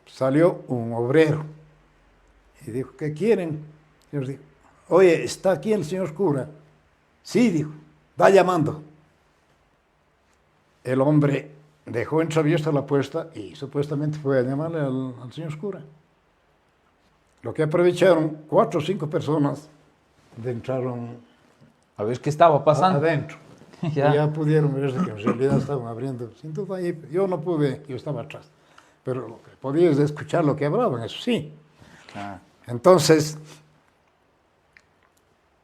Salió un obrero y dijo: ¿qué quieren? Yo les digo: oye, ¿está aquí el señor cura? Sí, dijo, va llamando. El hombre dejó entreabierta la puerta y supuestamente fue a llamarle al señor cura. Lo que aprovecharon 4 o 5 personas entraron A ver qué estaba pasando. adentro. Ya. Y ya pudieron ver que en realidad estaban abriendo. Sin duda, yo no pude, yo estaba atrás. Pero lo que podía es escuchar lo que hablaban, eso sí. Claro. Entonces,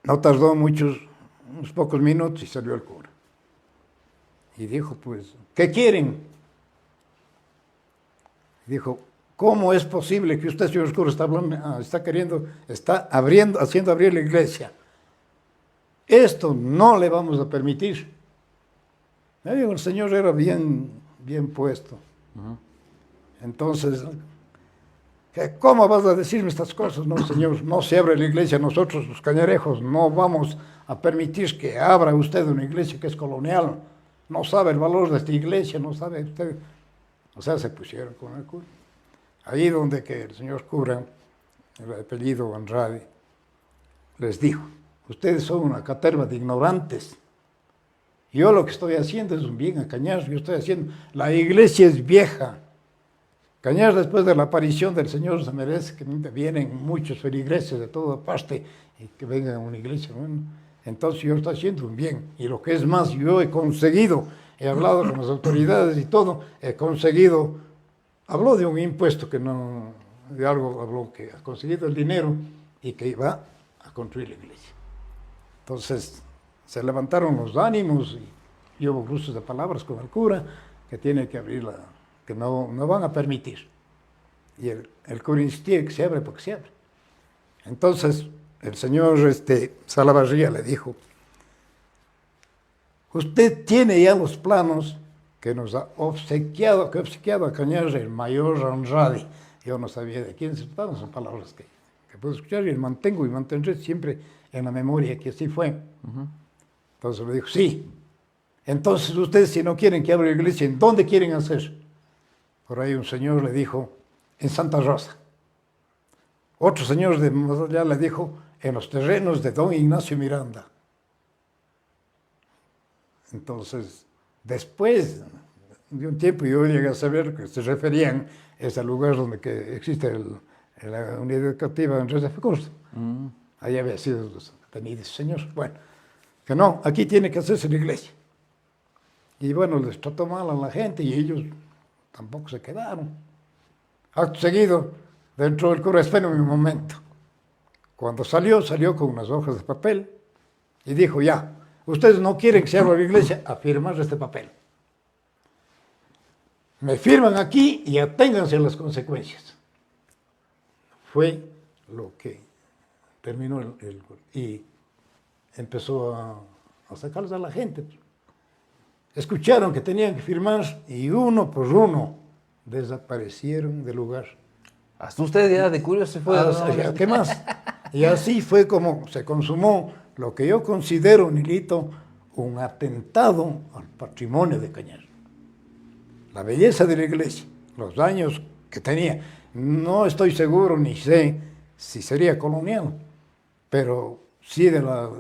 no tardó unos pocos minutos y salió el cura. Y dijo: pues, ¿qué quieren? Dijo: ¿cómo es posible que usted, señor cura, está haciendo abrir la iglesia? Esto no le vamos a permitir. El señor era bien puesto. Entonces, ¿cómo vas a decirme estas cosas? No, señor, no se abre la iglesia. Nosotros, los cañarejos, no vamos a permitir que abra usted una iglesia que es colonial. No sabe el valor de esta iglesia, no sabe usted. O sea, se pusieron con el cura. Ahí donde que el señor cura, el apellido Andrade, les dijo: ustedes son una caterva de ignorantes. Yo lo que estoy haciendo es un bien a Cañar. Yo estoy haciendo... La iglesia es vieja. Cañar, después de la aparición del Señor, se merece que vienen muchos feligreses de toda parte y que vengan a una iglesia. Bueno, entonces yo estoy haciendo un bien. Y lo que es más, yo he conseguido, he hablado con las autoridades y todo, he conseguido... Habló de un impuesto que no... De algo habló, que ha conseguido el dinero y que va a construir la iglesia. Entonces, se levantaron los ánimos y hubo cruces de palabras con el cura, que tiene que abrirla, que no van a permitir. Y el cura insistía que se abre porque se abre. Entonces, el señor Salavarría le dijo: usted tiene ya los planos que nos ha obsequiado a Cañar el mayor Andrade. Yo no sabía de quién se trataban, son palabras que puedo escuchar y mantengo y mantendré siempre en la memoria que así fue. Entonces le dijo, sí. Entonces ustedes si no quieren que abra la iglesia, ¿en dónde quieren hacer? Por ahí un señor le dijo, en Santa Rosa. Otro señor de más allá le dijo, en los terrenos de don Ignacio Miranda. Entonces, después de un tiempo yo llegué a saber que se referían a ese lugar donde que existe la unidad educativa en Res de Fecurso. Ahí había sido tenido ese señor. Bueno, que no, aquí tiene que hacerse la iglesia. Y bueno, les trató mal a la gente y ellos tampoco se quedaron. Acto seguido, dentro del cura, espérenme un momento. Cuando salió con unas hojas de papel y dijo, ya, ustedes no quieren que se abra la iglesia, a firmar este papel. Me firman aquí y aténganse a las consecuencias. Fue lo que terminó y empezó a sacarlos a la gente. Escucharon que tenían que firmar y uno por uno desaparecieron del lugar. Hasta usted ya de curioso se fue. ¿Qué más? Y así fue como se consumó lo que yo considero, Nilito, un atentado al patrimonio de Cañar. La belleza de la iglesia, los daños que tenía. No estoy seguro ni sé si sería colonial, pero sí de los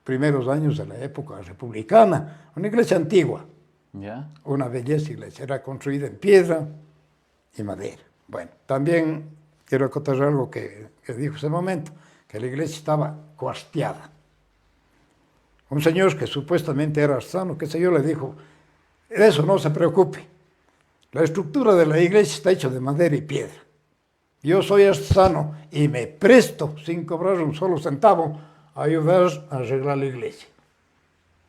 primeros años de la época republicana. Una iglesia antigua. ¿Ya? Una belleza iglesia. Era construida en piedra y madera. Bueno, también quiero acotar algo que dijo ese momento, que la iglesia estaba cuarteada. Un señor que supuestamente era artesano, qué sé yo, le dijo, de eso no se preocupe. La estructura de la iglesia está hecha de madera y piedra. Yo soy artesano y me presto, sin cobrar un solo centavo, a ayudar a arreglar la iglesia.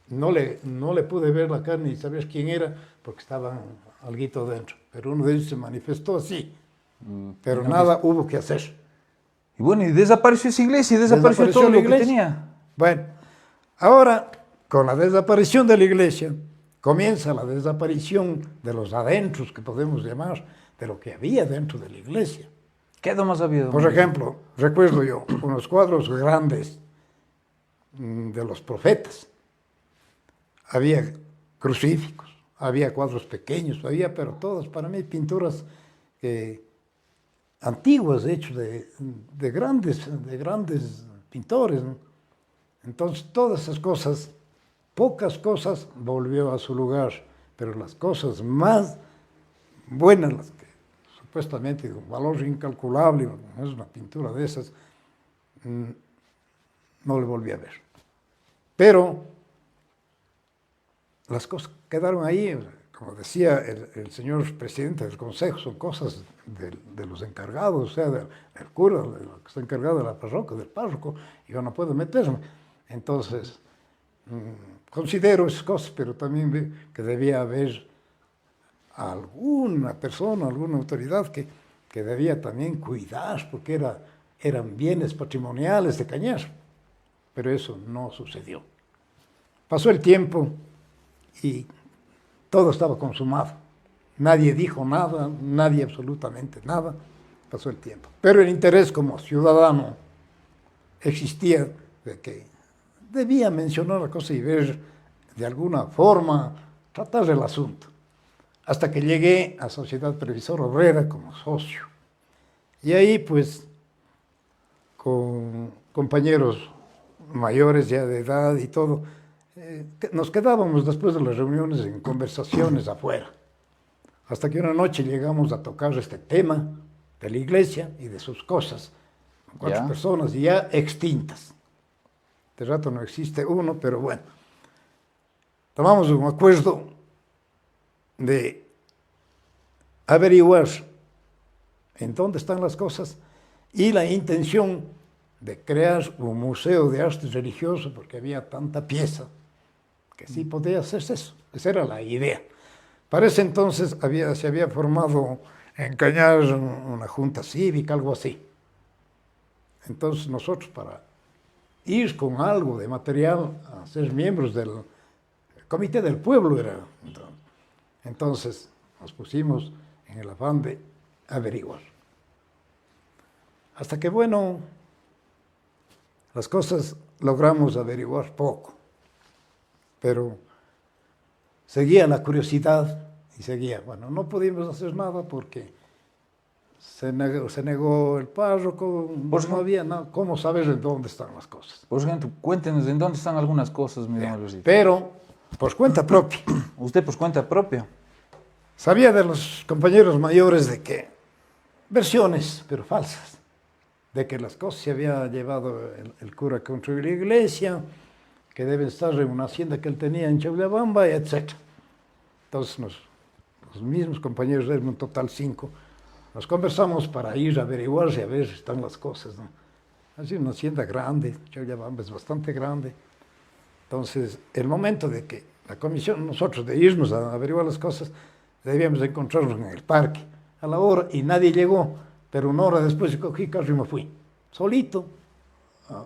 No le pude ver la cara ni saber quién era, porque estaba alguito dentro. Pero uno de ellos se manifestó así. Pero nada hubo que hacer. Y bueno, y desapareció esa iglesia, y desapareció todo lo que tenía. Bueno, ahora, con la desaparición de la iglesia, comienza la desaparición de los adentros, que podemos llamar, de lo que había dentro de la iglesia. ¿Qué más había? Por ejemplo, recuerdo yo, unos cuadros grandes de los profetas. Había crucíficos, había cuadros pequeños, pero todas para mí pinturas antiguas, hechos de grandes pintores, ¿no? Entonces, todas esas cosas, pocas cosas volvió a su lugar, pero las cosas más buenas, las que supuestamente de un valor incalculable, es una pintura de esas, no le volví a ver. Pero las cosas quedaron ahí, como decía el señor presidente del consejo, son cosas de los encargados, o sea, del cura, de lo que está encargado de la parroquia, del párroco, y yo no puedo meterme. Entonces, considero esas cosas, pero también que debía haber alguna persona, alguna autoridad que debía también cuidar, porque eran bienes patrimoniales de Cañar. Pero eso no sucedió. Pasó el tiempo y todo estaba consumado. Nadie dijo nada, nadie absolutamente nada. Pasó el tiempo. Pero el interés como ciudadano existía de que debía mencionar la cosa y ver de alguna forma, tratar el asunto. Hasta que llegué a Sociedad Previsora Obrera como socio. Y ahí, pues, con compañeros mayores ya de edad y todo, nos quedábamos después de las reuniones en conversaciones afuera. Hasta que una noche llegamos a tocar este tema de la iglesia y de sus cosas. 4 personas ya extintas. De rato no existe uno, pero bueno. Tomamos un acuerdo de averiguar en dónde están las cosas y la intención de crear un museo de arte religioso, porque había tanta pieza que sí podía hacerse eso. Esa era la idea. Para ese entonces se había formado en Cañar una junta cívica, algo así. Entonces nosotros, para ir con algo de material a ser miembros del comité del pueblo era. Entonces nos pusimos en el afán de averiguar. Hasta que, bueno, las cosas logramos averiguar poco, pero seguía la curiosidad y seguía. Bueno, no pudimos hacer nada porque se negó el párroco, no había nada. ¿Cómo saber en dónde están las cosas? Por ejemplo, cuéntenos en dónde están algunas cosas, mi don Luisito. Pero por cuenta propia. Usted por cuenta propia. Sabía de los compañeros mayores de que versiones, pero falsas, de que las cosas se había llevado el cura a construir la iglesia, que deben estar en una hacienda que él tenía en Cholabamba, etc. Entonces los mismos compañeros, eran un total 5, nos conversamos para ir a averiguar si a ver si están las cosas, ¿no? Así una hacienda grande, Cholabamba es bastante grande. Entonces, el momento de que la comisión, nosotros de irnos a averiguar las cosas, debíamos encontrarnos en el parque a la hora y nadie llegó, pero una hora después cogí carro y me fui, solito,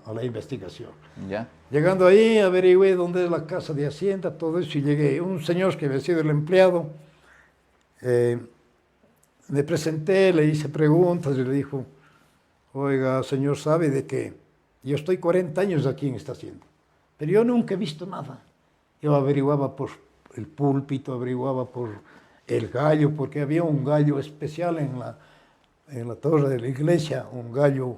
a la investigación. Ya. Llegando ahí, averigüé dónde es la casa de Hacienda, todo eso, y llegué. Un señor que había sido el empleado, me presenté, le hice preguntas y le dijo, oiga, señor, ¿sabe de que yo estoy 40 años aquí en esta hacienda? Pero yo nunca he visto nada. Yo averiguaba por el púlpito, averiguaba por el gallo, porque había un gallo especial en la torre de la iglesia, un gallo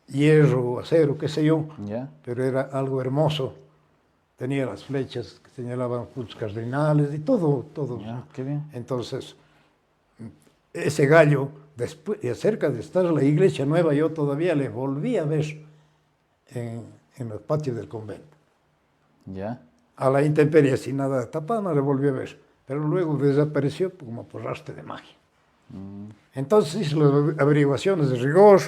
hierro, acero, qué sé yo, Ya. pero era algo hermoso. Tenía las flechas que señalaban puntos cardinales y todo. Ya, qué bien. Entonces, ese gallo, después, cerca de estar en la iglesia nueva, yo todavía le volví a ver en los patios del convento. Ya. A la intemperie, sin nada tapado, no le volví a ver. Pero luego desapareció como por arte de magia. Entonces hice las averiguaciones de rigor,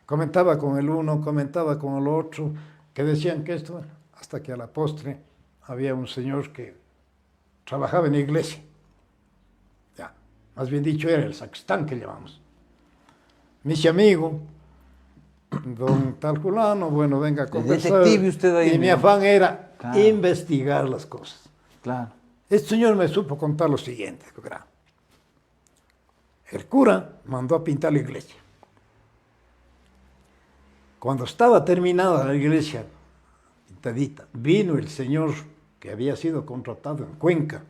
comentaba con el uno, comentaba con el otro, que decían que esto, hasta que a la postre había un señor que trabajaba en la iglesia. Ya, más bien dicho, era el sacristán que llamamos. Me hice amigo, don tal fulano, bueno, venga a conversar. Detective usted ahí. Y mi afán era Claro. investigar las cosas. Claro. Este señor me supo contar lo siguiente. El cura mandó a pintar la iglesia. Cuando estaba terminada la iglesia, pintadita, vino el señor que había sido contratado en Cuenca.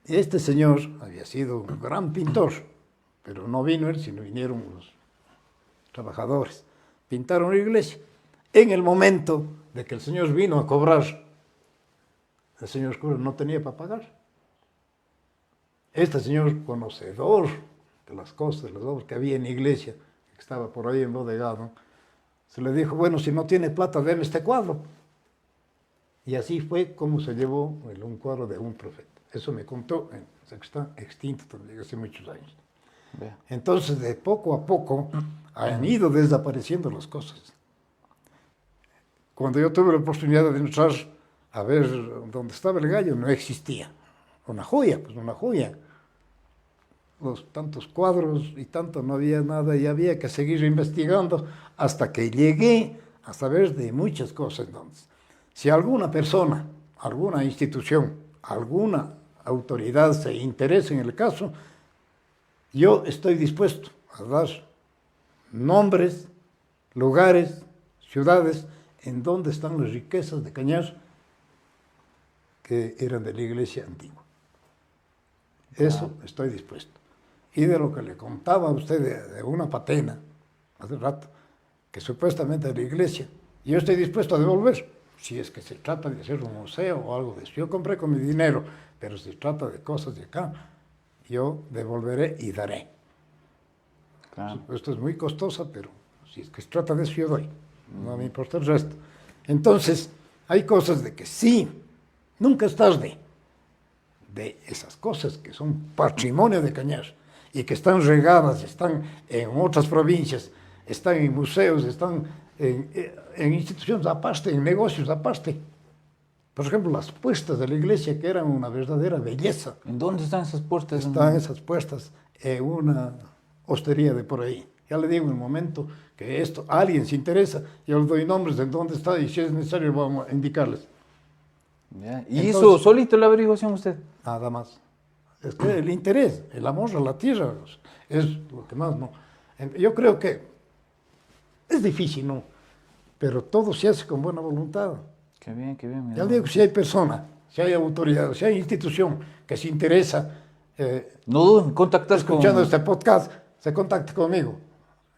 Este señor había sido un gran pintor, pero no vino él, sino vinieron los trabajadores. Pintaron la iglesia. En el momento de que el señor vino a cobrar, el señor cura no tenía para pagar. Este señor, conocedor de las cosas, de las obras que había en la iglesia, que estaba por ahí embodegado, se le dijo, bueno, si no tiene plata, deme este cuadro. Y así fue como se llevó un cuadro de un profeta. Eso me contó, o sea, que está extinto también hace muchos años. Vea. Entonces, de poco a poco, han ido desapareciendo las cosas. Cuando yo tuve la oportunidad de entrar a ver dónde estaba el gallo, no existía. Una joya, pues una joya. Los tantos cuadros y tanto, no había nada y había que seguir investigando hasta que llegué a saber de muchas cosas. Entonces, si alguna persona, alguna institución, alguna autoridad se interesa en el caso, yo estoy dispuesto a dar nombres, lugares, ciudades en donde están las riquezas de Cañar que eran de la iglesia antigua. Eso estoy dispuesto. Y de lo que le contaba a usted de una patena, hace rato, que supuestamente es la iglesia, yo estoy dispuesto a devolver, si es que se trata de hacer un museo o algo de eso. Yo compré con mi dinero, pero si se trata de cosas de acá, yo devolveré y daré. Claro. Esto es muy costosa, pero si es que se trata de eso, yo doy. No me importa el resto. Entonces, hay cosas de que sí, nunca es tarde, de esas cosas que son patrimonio de Cañar y que están regadas, están en otras provincias, están en museos, están en instituciones aparte, en negocios aparte. Por ejemplo, las puertas de la iglesia, que eran una verdadera belleza. ¿En dónde están esas puertas? Están esas puertas en una hostería de por ahí. Ya le digo, en el momento que esto, alguien se interesa, yo les doy nombres de dónde está y si es necesario vamos a indicarles. Ya. ¿Y Entonces, hizo solito la averiguación usted? nada más. Es que el interés, el amor a la tierra es lo que más, ¿no? Yo creo que es difícil, ¿no? Pero todo se hace con buena voluntad. Qué bien, qué bien. Ya digo, si hay persona, si hay autoridad, si hay institución que se interesa, No duden en contactarse escuchando con... este podcast, se contacta conmigo.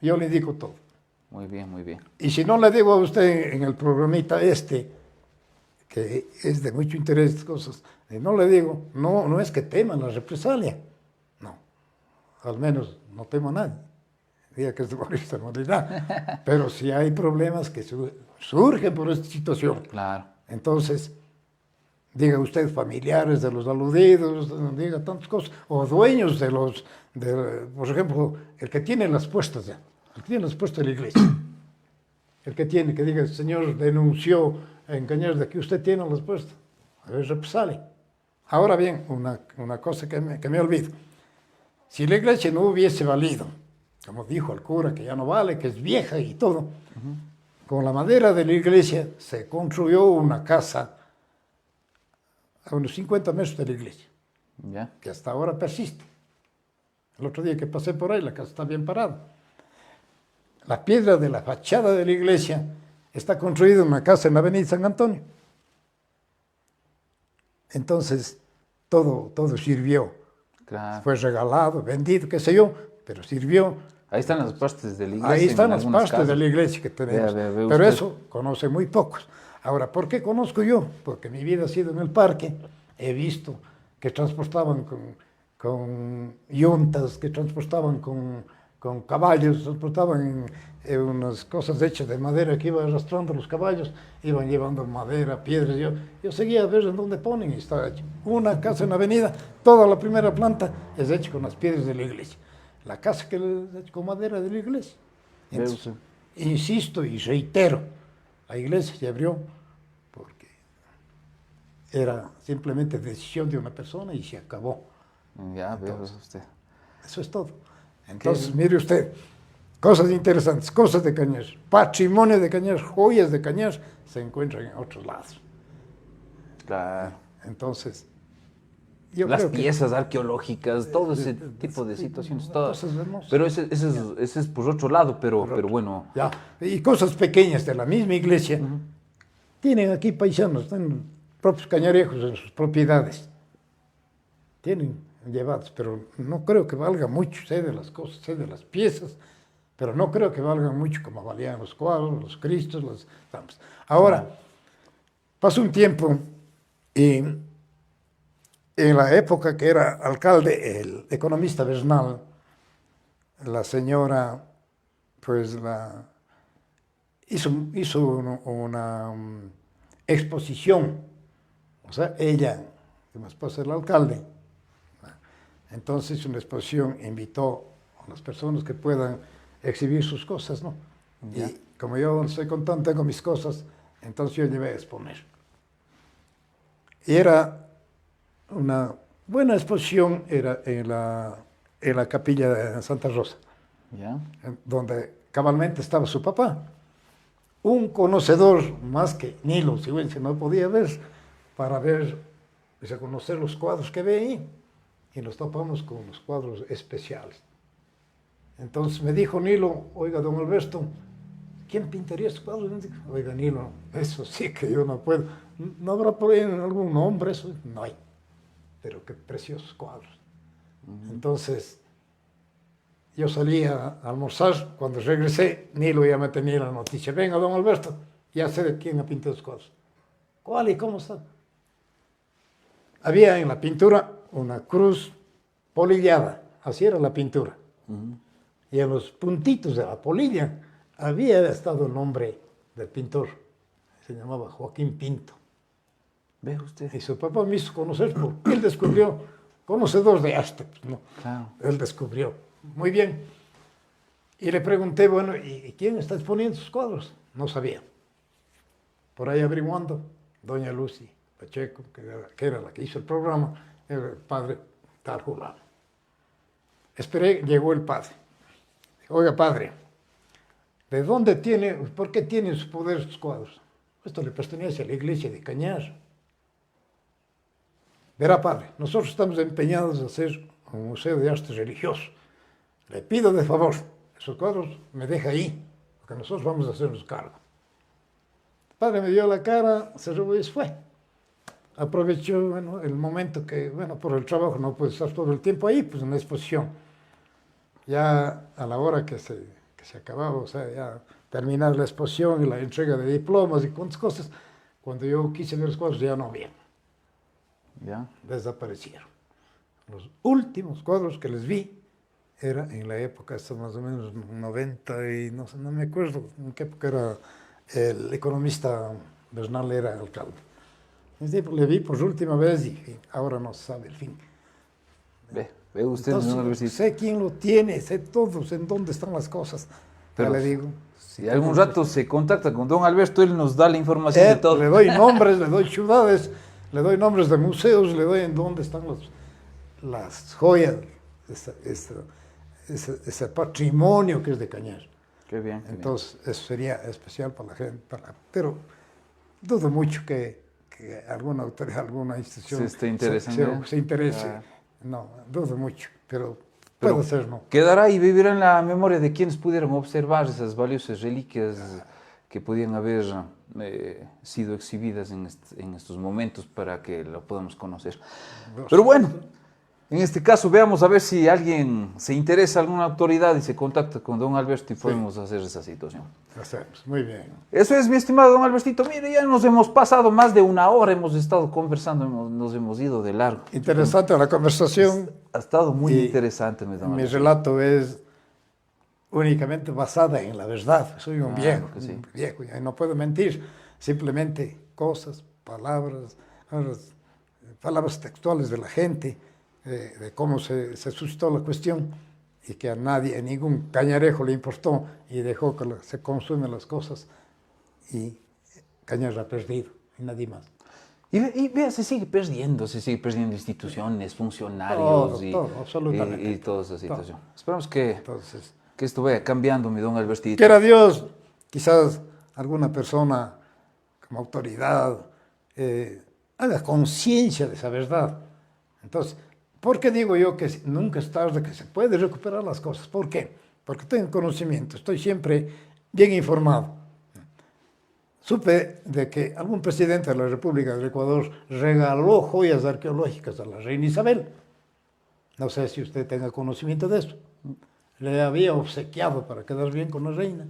Yo le indico todo. Muy bien, muy bien. Y si no le digo a usted en el programita que es de mucho interés estas cosas, y no le digo, no es que teman la represalia. No, al menos no temo a nadie. Diga que es de esta modalidad. Pero si hay problemas que surgen por esta situación, Claro. entonces, diga usted familiares de los aludidos, diga tantas cosas, o dueños por ejemplo, el que tiene las puestas ya, el que tiene las puestas de la iglesia, el que diga, el señor denunció en Cañares de que usted tiene las puestas, a ver, represalia. Ahora bien, una cosa que me olvido, si la iglesia no hubiese valido, como dijo el cura, que ya no vale, que es vieja y todo, con la madera de la iglesia se construyó una casa a unos 50 metros de la iglesia, Ya. que hasta ahora persiste. El otro día que pasé por ahí, la casa está bien parada. La piedra de la fachada de la iglesia está construida en una casa en la avenida San Antonio. Entonces, todo sirvió. Claro. Fue regalado, vendido, qué sé yo, pero sirvió. Ahí están las partes de la iglesia. Ahí están en las algunas partes casas. de la iglesia que tenemos. Vea Pero usted. eso conoce muy pocos. Ahora, ¿por qué conozco yo? Porque mi vida ha sido en el parque. He visto que transportaban con yuntas, que transportaban con caballos, transportaban unas cosas hechas de madera que iban arrastrando los caballos, iban llevando madera, piedras. Yo seguía a ver en dónde ponen y estaba hecho. Una casa en la avenida, toda la primera planta es hecha con las piedras de la iglesia. La casa que es hecha con madera de la iglesia. Entonces, insisto y reitero, la iglesia se abrió porque era simplemente decisión de una persona y se acabó. Ya veo usted. Eso es todo. Entonces, mire usted, cosas interesantes, cosas de Cañares, patrimonio de Cañares, joyas de Cañares, se encuentran en otros lados. Claro. Entonces, yo Las creo que piezas arqueológicas, todo ese tipo de situaciones, todas. cosas hermosas. Pero ese es por otro lado, pero bueno. Ya, y cosas pequeñas de la misma iglesia, tienen aquí paisanos, tienen propios cañarejos en sus propiedades. Tienen llevados, pero no creo que valga mucho, sé de las cosas, sé de las piezas, pero no creo que valgan mucho como valían los cuadros, los cristos, los... Ahora, pasó un tiempo y en la época que era alcalde el economista Bernal, la señora, pues hizo una exposición, o sea, ella, que mi esposa era el alcalde, entonces hizo una exposición, invitó a las personas que puedan exhibir sus cosas, ¿no? Ya. Y como yo estoy contento, tengo mis cosas, entonces yo llevé a exponer. Y era una buena exposición, era en la capilla de Santa Rosa, Ya. donde cabalmente estaba su papá. Un conocedor más que Nilo Sigüenza no podía ver, para ver, conocer los cuadros que ve ahí. Y nos topamos con los cuadros especiales. Entonces me dijo Nilo, oiga, don Alberto, ¿quién pintaría estos cuadros? Oiga, Nilo, eso sí que yo no puedo. ¿No habrá por ahí algún nombre? Eso no hay. Pero qué preciosos cuadros. Entonces, yo salí a almorzar. Cuando regresé, Nilo ya me tenía la noticia. Venga, don Alberto, ya sé de quién ha pintado los cuadros. ¿Cuál y cómo está? Había en la pintura una cruz polillada. Así era la pintura. Y en los puntitos de la polilla había estado el nombre del pintor. Se llamaba Joaquín Pinto. Ve usted. Y su papá me hizo conocer porque él descubrió, conocedor de arte, pues, ¿no? Claro. Él descubrió. Muy bien. Y le pregunté, bueno, ¿y quién está exponiendo sus cuadros? No sabía. Por ahí averiguando, doña Lucy Pacheco, que era la que hizo el programa, era el padre tal fulano. Esperé, llegó el padre. Oiga, padre, ¿de dónde tiene, por qué tiene en su poder sus cuadros? Esto le pertenece a la iglesia de Cañar. Verá, padre, nosotros estamos empeñados en hacer un museo de arte religioso. Le pido de favor, esos cuadros me deja ahí, porque nosotros vamos a hacernos cargo. El padre me dio la cara, se robó y se fue. Aprovechó, bueno, el momento que, bueno, por el trabajo no puede estar todo el tiempo ahí, pues en la exposición. Ya a la hora que se acababa, o sea, ya terminar la exposición y la entrega de diplomas y cuantas cosas, cuando yo quise ver los cuadros ya no había. ¿Ya? Desaparecieron. Los últimos cuadros que les vi era en la época, esto más o menos 90 y no sé, no me acuerdo en qué época era el economista Bernal era alcalde. Le vi por última vez y ahora no se sabe el fin. Ve usted, Entonces, don Albertito. sé quién lo tiene, sé todos en dónde están las cosas. Pero ya le digo. Si algún rato se contacta con don Alberto, él nos da la información de todo. Le doy nombres, le doy ciudades, le doy nombres de museos, le doy en dónde están las joyas, ese patrimonio que es de Cañar. Qué bien. Entonces, eso sería especial para la gente. Pero dudo mucho que alguna autoridad, alguna institución se interese. Se interese. No, dudo mucho, pero Pero puede ser, ¿no? quedará y vivirá en la memoria de quienes pudieron observar esas valiosas reliquias que podían haber sido exhibidas en estos momentos para que lo podamos conocer. Pero bueno, en este caso veamos a ver si alguien se interesa, alguna autoridad y se contacta con don Alberto y podemos hacer esa situación. Hacemos, muy bien. Eso es, mi estimado don Albertito. Mire, ya nos hemos pasado más de una hora, hemos estado conversando, nos hemos ido de largo. Interesante la conversación. Ha estado muy interesante, don Alberto. Mi relato es únicamente basada en la verdad. Soy un viejo, y no puedo mentir. Simplemente cosas, palabras textuales de la gente, de cómo se suscitó la cuestión y que a nadie, a ningún cañarejo le importó y dejó que se consumen las cosas y Cañar ha perdido y nadie más. Y vea, se sigue perdiendo instituciones, funcionarios todo, absolutamente, y toda esa situación. Esperamos que Entonces, esto vaya cambiando, mi don Albertito. quiera Dios, quizás alguna persona como autoridad haga conciencia de esa verdad. Entonces, ¿por qué digo yo que nunca es tarde, que se puede recuperar las cosas? ¿Por qué? Porque tengo conocimiento, estoy siempre bien informado. Supe de que algún presidente de la República del Ecuador regaló joyas arqueológicas a la reina Isabel. No sé si usted tenga conocimiento de eso. Le había obsequiado para quedar bien con la reina.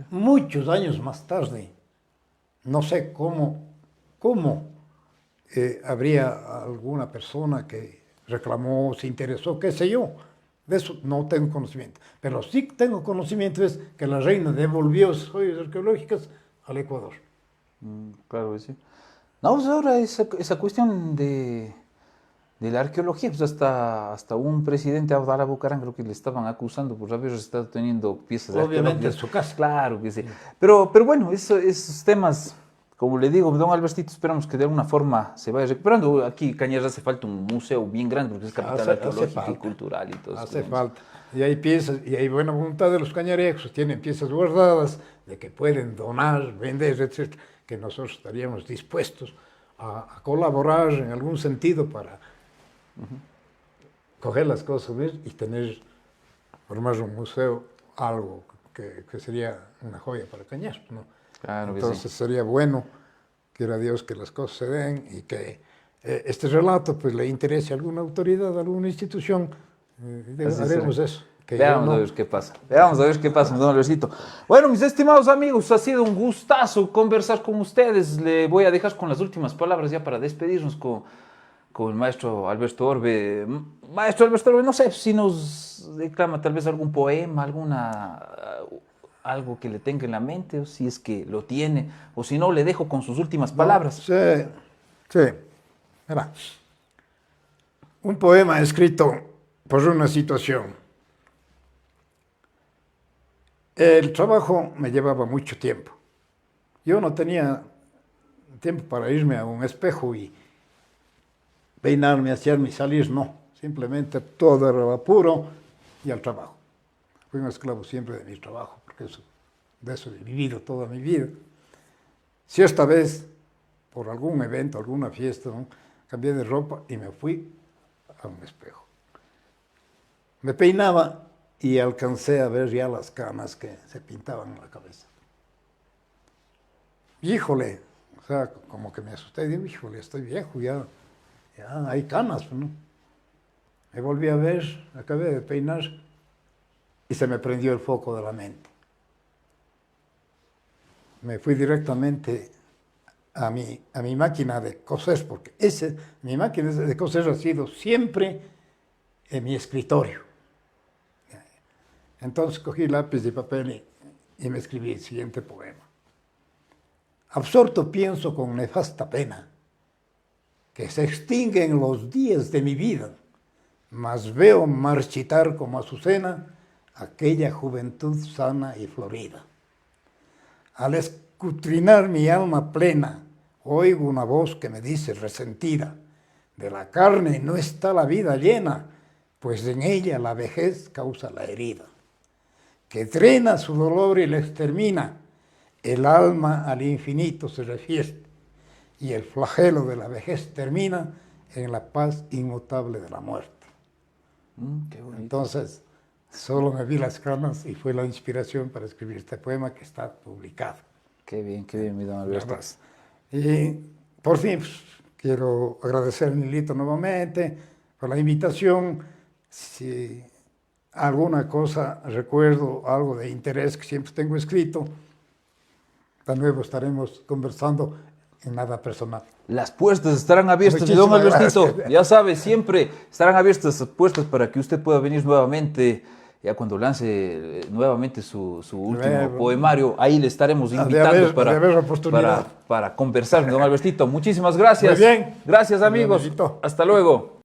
Muchos años más tarde, no sé cómo habría alguna persona que reclamó, se interesó, qué sé yo. De eso no tengo conocimiento. Pero sí tengo conocimiento es que la reina devolvió esas joyas arqueológicas al Ecuador. Claro que sí. No, pues ahora esa cuestión de la arqueología, pues hasta un presidente, Abdalá Bucaram, creo que le estaban acusando por haber estado teniendo piezas Obviamente arqueológicas. en su casa. Claro que sí. Pero bueno, esos temas, como le digo, don Albertito, esperamos que de alguna forma se vaya recuperando. Aquí Cañar hace falta un museo bien grande, porque es capital arqueológica y cultural y todo eso. Hace falta. Y hay piezas, y hay buena voluntad de los cañarejos, tienen piezas guardadas, de que pueden donar, vender, etc., que nosotros estaríamos dispuestos a colaborar en algún sentido para coger las cosas y tener, formar un museo, algo que sería una joya para Cañar, ¿no? Claro que Entonces sí. sería bueno, quiera Dios, que las cosas se den y que este relato pues le interese a alguna autoridad, a alguna institución. Haremos eso. Veamos a ver qué pasa. Veamos a ver qué pasa, don Albertito. Bueno, mis estimados amigos, ha sido un gustazo conversar con ustedes. Le voy a dejar con las últimas palabras ya para despedirnos con el maestro Alberto Orbe. Maestro Alberto Orbe, no sé si nos declama tal vez algún poema, algo que le tenga en la mente, o si es que lo tiene, o si no, le dejo con sus últimas palabras. Sí. Mira, un poema escrito por una situación. El trabajo me llevaba mucho tiempo. Yo no tenía tiempo para irme a un espejo y peinarme, hacerme y salir, no. Simplemente todo era apuro y al trabajo. Fui un esclavo siempre de mi trabajo, porque de eso he vivido toda mi vida. Si esta vez, por algún evento, alguna fiesta, ¿no?, cambié de ropa y me fui a un espejo. Me peinaba y alcancé a ver ya las canas que se pintaban en la cabeza. Híjole, o sea, como que me asusté, digo, híjole, estoy viejo, ya hay canas, ¿no? Me volví a ver, acabé de peinar y se me prendió el foco de la mente. Me fui directamente a mi máquina de coser, porque mi máquina de coser ha sido siempre en mi escritorio. Entonces cogí lápiz y papel y me escribí el siguiente poema. Absorto pienso con nefasta pena que se extinguen los días de mi vida, mas veo marchitar como azucena aquella juventud sana y florida. Al escudriñar mi alma plena, oigo una voz que me dice resentida, de la carne no está la vida llena, pues en ella la vejez causa la herida, que drena su dolor y la extermina, el alma al infinito se refiere, y el flagelo de la vejez termina en la paz inmutable de la muerte. Qué bonito. Entonces, solo me vi las canas y fue la inspiración para escribir este poema que está publicado. Qué bien, mi don Alberto. Y por fin, pues, quiero agradecer a Nilito nuevamente por la invitación. Si alguna cosa recuerdo, algo de interés que siempre tengo escrito, de nuevo estaremos conversando en nada personal. Las puertas estarán abiertas, mi don Muchísimas Albertito. gracias. Ya sabe, siempre estarán abiertas las puertas para que usted pueda venir nuevamente, ya cuando lance nuevamente su último poemario. Ahí le estaremos invitando para conversar, mi don Albertito. Muchísimas gracias. Muy bien. Gracias, amigos. Hasta luego.